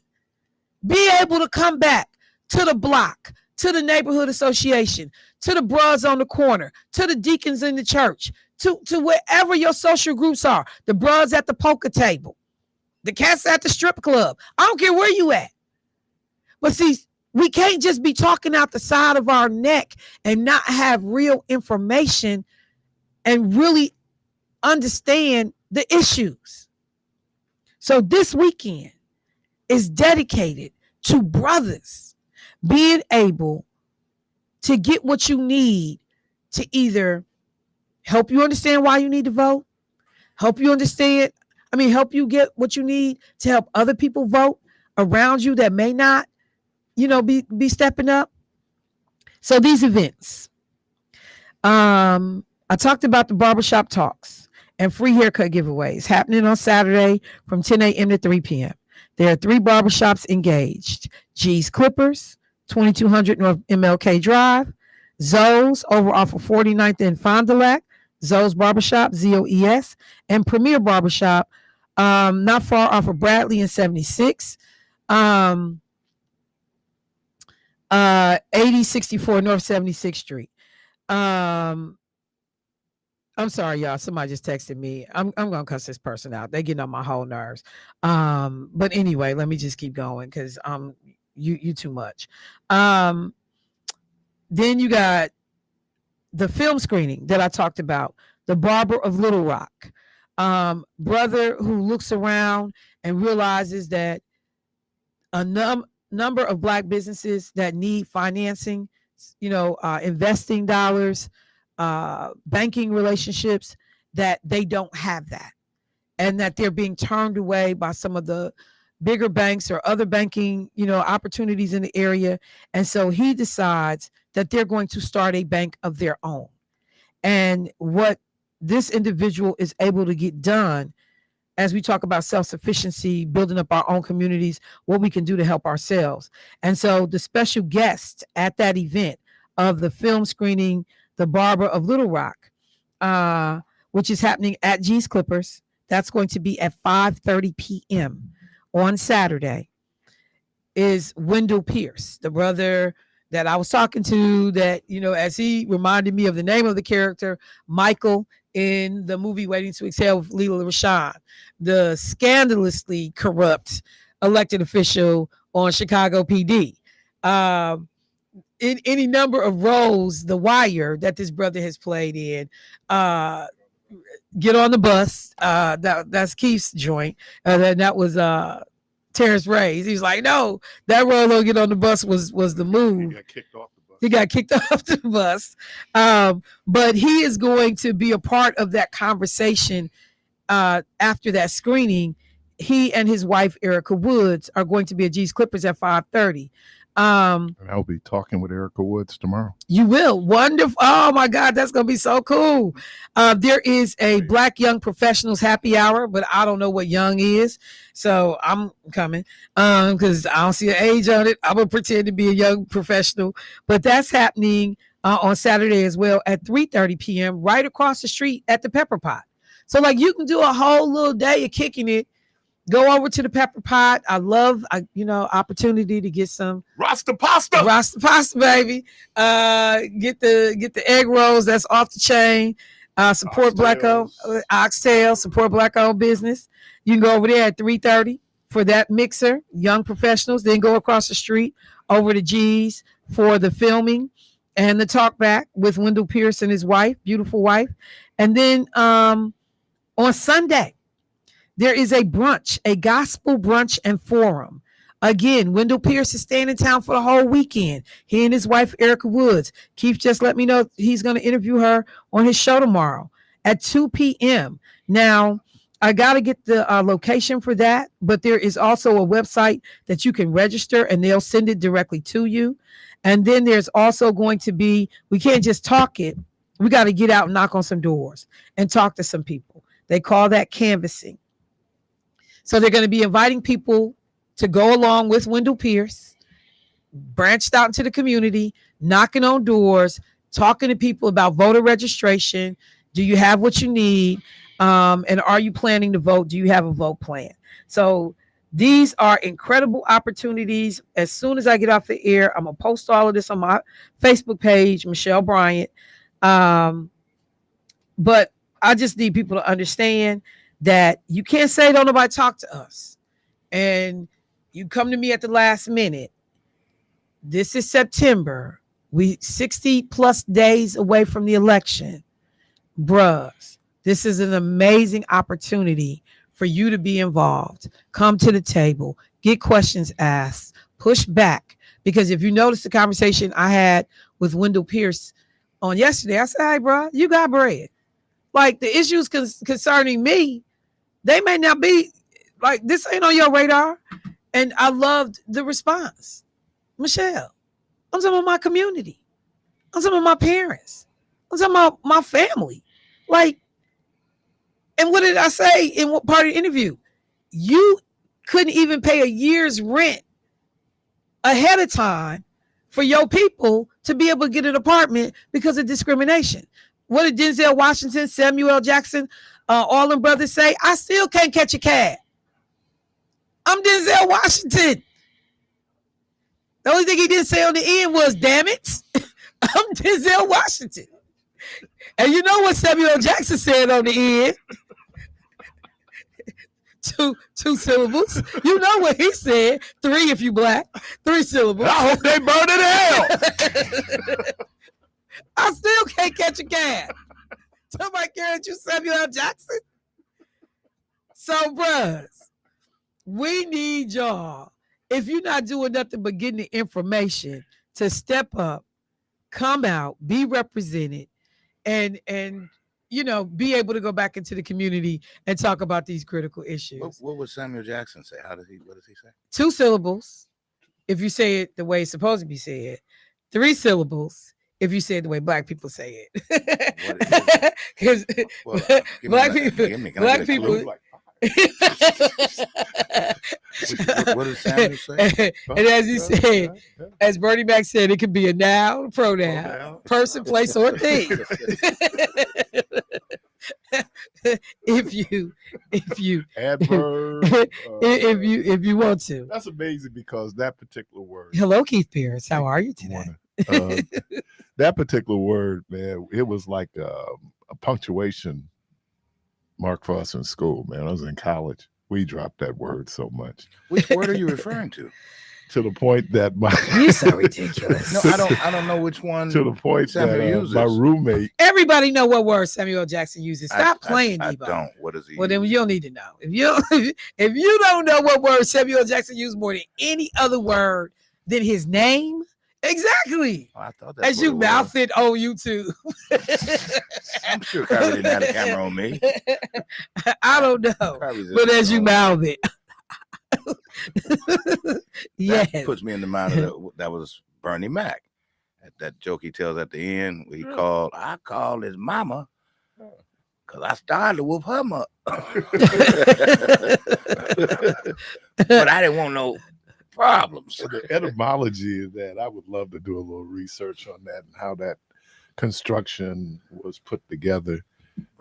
Be able to come back to the block, to the neighborhood association, to the bros on the corner, to the deacons in the church, to wherever your social groups are, the bros at the poker table, the cats at the strip club. I don't care where you at. But see, we can't just be talking out the side of our neck and not have real information and really understand the issues. So this weekend is dedicated to brothers being able to get what you need to either help you understand why you need to vote, help you get what you need to help other people vote around you that may not, be stepping up. So these events, I talked about the barbershop talks and free haircut giveaways happening on Saturday from 10 a.m. to 3 p.m. There are 3 barbershops engaged: G's Clippers, 2200 North MLK Drive; Zoe's over off of 49th and Fond du Lac, Zoe's Barbershop, ZOES; and Premier Barbershop, not far off of Bradley and 76, 8064 North 76th Street. I'm sorry, y'all. Somebody just texted me. I'm gonna cuss this person out. They getting on my whole nerves. But anyway, let me just keep going, because you too much. Then you got the film screening that I talked about, The Barber of Little Rock. Brother who looks around and realizes that a number of Black businesses that need financing, investing dollars, banking relationships, that they don't have that, and that they're being turned away by some of the bigger banks or other banking, opportunities in the area. And so he decides that they're going to start a bank of their own. And what this individual is able to get done, as we talk about self-sufficiency, building up our own communities, what we can do to help ourselves. And so the special guest at that event of the film screening, The Barber of Little Rock, which is happening at G's Clippers, that's going to be at 5:30 p.m. on Saturday, is Wendell Pierce, the brother that I was talking to, that, as he reminded me of the name of the character, Michael, in the movie Waiting to Exhale with Leela Rashawn, the scandalously corrupt elected official on Chicago PD. In any number of roles, The Wire, that this brother has played in. Get on the Bus, that's Keith's joint. That was Terrence Rays. He's like, no, that Rolo get on the bus was the move. He got kicked off the bus. He got kicked off the bus. But he is going to be a part of that conversation after that screening. He and his wife, Erica Woods, are going to be at G's Clippers at 5:30. And I'll be talking with Erica Woods tomorrow. You will. Wonderful. Oh my God, that's going to be so cool. There is a Black Young Professionals happy hour, but I don't know what young is. So I'm coming because I don't see an age on it. I'm going to pretend to be a young professional, but that's happening on Saturday as well at 3:30 p.m. right across the street at the Pepper Pot. So like you can do a whole little day of kicking it. Go over to the Pepper Pot. I love, opportunity to get some Rasta pasta. Rasta pasta, baby. Get the egg rolls. That's off the chain. Support Black-owned oxtail. Support Black-owned business. You can go over there at 3:30 for that mixer. Young professionals. Then go across the street over to G's for the filming and the talk back with Wendell Pierce and his wife, beautiful wife. And then on Sunday, there is a brunch, a gospel brunch and forum. Again, Wendell Pierce is staying in town for the whole weekend. He and his wife, Erica Woods. Keith just let me know he's going to interview her on his show tomorrow at 2 p.m. Now, I got to get the location for that, but there is also a website that you can register and they'll send it directly to you. And then there's also going to be, we can't just talk it. We got to get out and knock on some doors and talk to some people. They call that canvassing. So they're going to be inviting people to go along with Wendell Pierce, branched out into the community, knocking on doors, talking to people about voter registration. Do you have what you need? And are you planning to vote? Do you have a vote plan? So these are incredible opportunities. As soon as I get off the air, I'm going to post all of this on my Facebook page, Michelle Bryant. But I just need people to understand that you can't say don't nobody talk to us. And you come to me at the last minute. This is September. We 60 plus days away from the election. Bruh, this is an amazing opportunity for you to be involved. Come to the table, get questions asked, push back. Because if you notice the conversation I had with Wendell Pierce on yesterday, I said, hey, bro, you got bread. Like the issues concerning me, they may not be like this ain't on your radar. And I loved the response. Michelle, I'm talking about my community. I'm talking about my parents. I'm talking about my family. Like, and what did I say in what part of the interview? You couldn't even pay a year's rent ahead of time for your people to be able to get an apartment because of discrimination. What did Denzel Washington, Samuel L. Jackson, all them brothers say? I still can't catch a cab. I'm Denzel Washington. The only thing he didn't say on the end was, damn it, I'm Denzel Washington. And you know what Samuel L. Jackson said on the end? Two syllables. You know what he said. 3 if you black. 3 syllables. I hope they burn in hell. I still can't catch a cab. Somebody care at you, Samuel L. Jackson? So, bruh, we need y'all. If you're not doing nothing but getting the information to step up, come out, be represented, and be able to go back into the community and talk about these critical issues. What would Samuel Jackson say? What does he say? 2 syllables, if you say it the way it's supposed to be said. 3 syllables, if you say it the way black people say it. Because black people. What does Samuel say? And as he said, as Bernie Mac said, it could be a noun, pronoun, person, place, or thing. if you adverb, if you want to. That's amazing because that particular word. Hello, Keith Pierce. How are you today? That particular word, man, it was like a punctuation mark for us in school, man. I was in college. We dropped that word so much. Which word are you referring to? to the point that my You're so ridiculous. No, I don't know which one. to the point Samuel that uses. my roommate. Everybody know what word Samuel Jackson uses. Stop playing, I Debo. don't. What does he? Well, then use? you don't need to know. If you don't know what word Samuel Jackson used more than any other word than his name, exactly. Oh, I thought that's As what you it mouth was. it on YouTube. I'm sure Kyrie didn't have a camera on me. I don't know, Kyrie's but in as you the mouth it, yes. That puts me in the mind of that was Bernie Mac. That joke he tells at the end where he I called his mama because I started to whoop her up. But I didn't want no problems. So the etymology of that, I would love to do a little research on that and how that construction was put together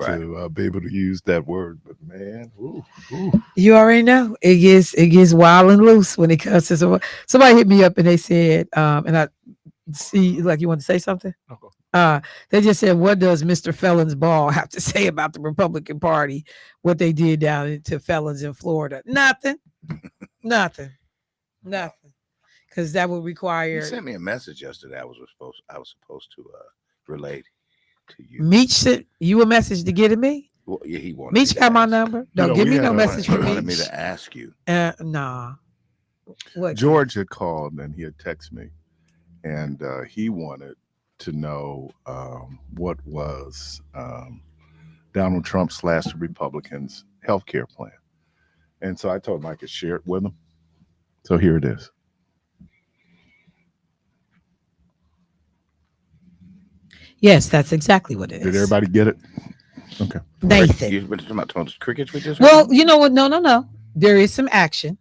to be able to use that word. But man, You already know it gets wild and loose when it comes to somebody hit me up and they said, and I see like you want to say something. They just said, what does Mr. Felons Ball have to say about the Republican Party? What they did down to felons in Florida? Nothing. Because that would require. You sent me a message yesterday. I was supposed to relate to you. Meech sent you a message to get at me. Well, yeah, he wanted. Meech got my number. Don't give me no message from He wanted Meech. me to ask you. Nah. What? George had called and he had texted me, and he wanted to know what was Donald Trump / the Republicans' health care plan. And so I told him I could share it with him. So here it is. Yes, that's exactly what it is. Did everybody get it? Okay. Nathan. You've been talking about crickets we just Well, you know what? No. There is some action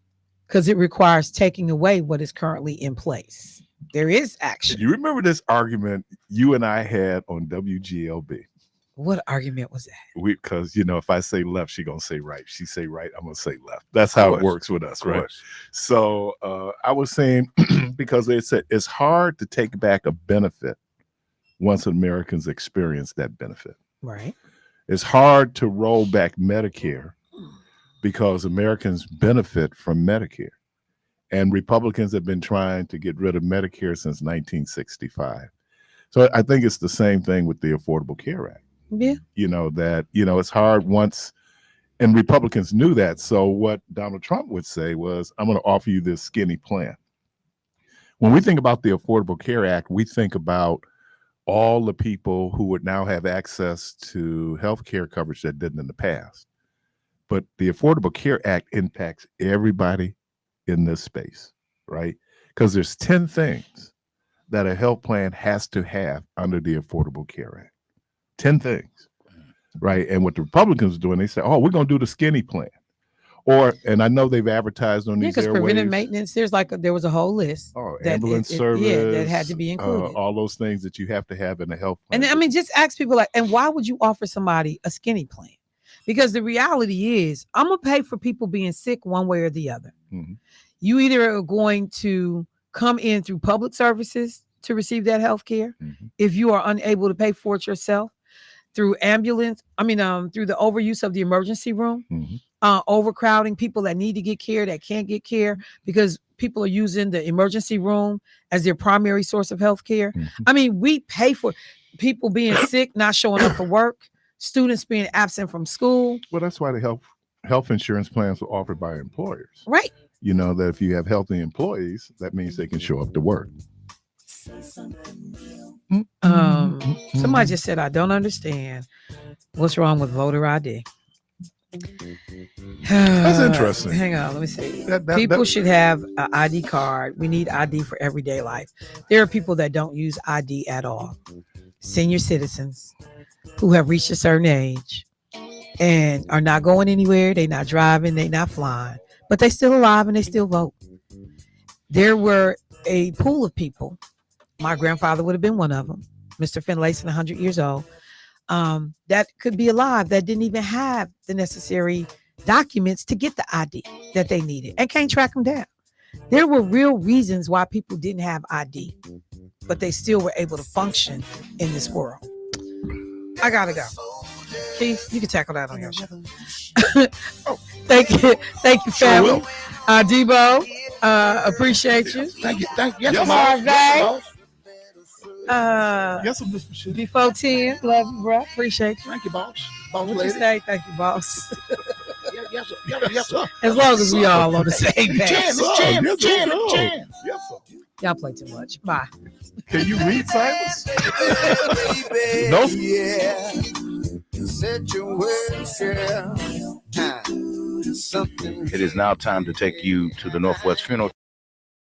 because it requires taking away what is currently in place. There is action. You remember this argument you and I had on WGLB? What argument was that? Because if I say left, she's gonna say right. She say right, I'm gonna say left. That's how it works with us, right? So I was saying because they said it's hard to take back a benefit once Americans experience that benefit. Right. It's hard to roll back Medicare because Americans benefit from Medicare. And Republicans have been trying to get rid of Medicare since 1965. So I think it's the same thing with the Affordable Care Act. Yeah. It's hard once, and Republicans knew that. So what Donald Trump would say was, I'm going to offer you this skinny plan. When we think about the Affordable Care Act, we think about all the people who would now have access to health care coverage that didn't in the past. But the Affordable Care Act impacts everybody in this space, right? Because there's 10 things that a health plan has to have under the Affordable Care Act. 10 things, right? And what the Republicans are doing, they say, we're going to do the skinny plan. And I know they've advertised on these airwaves. Because preventive maintenance, there was a whole list. Ambulance service. That had to be included. All those things that you have to have in a health plan. And just ask people and why would you offer somebody a skinny plan? Because the reality is, I'm going to pay for people being sick one way or the other. Mm-hmm. You either are going to come in through public services to receive that health care. Mm-hmm. If you are unable to pay for it yourself, through through the overuse of the emergency room, overcrowding, people that need to get care that can't get care because people are using the emergency room as their primary source of health care. Mm-hmm. We pay for people being sick, not showing up for work, students being absent from school. Well, that's why the health insurance plans were offered by employers. Right. That if you have healthy employees, that means they can show up to work. Somebody just said, I don't understand what's wrong with voter ID. That's interesting. Hang on, let me see. People should have an ID card. We need ID for everyday life. There are people that don't use ID at all. Senior citizens who have reached a certain age and are not going anywhere. They're not driving. They're not flying. But they're still alive and they still vote. There were a pool of people. My grandfather would have been one of them. Mr. Finlayson, 100 years old. That could be alive, that didn't even have the necessary documents to get the ID that they needed and can't track them down. There were real reasons why people didn't have ID, but they still were able to function in this world. I gotta go. Keith, you can tackle that on your show. Thank you, family. Debo. Appreciate you. Thank you. Yes, Yes, boss. Marvin. Boss. Yes, Mr. Shit. Before 10, love you, bro. Appreciate you. Thank you, boss. Boss What you lady. say? Thank you, boss. Yes, sir. Yes, sir. As long as we all on the same page. Chance. Yes, sir. Y'all play too much. Bye. Can you read Silas? Baby, No. yeah. You said you will share. Something. It is now time to take you to the Northwest Funeral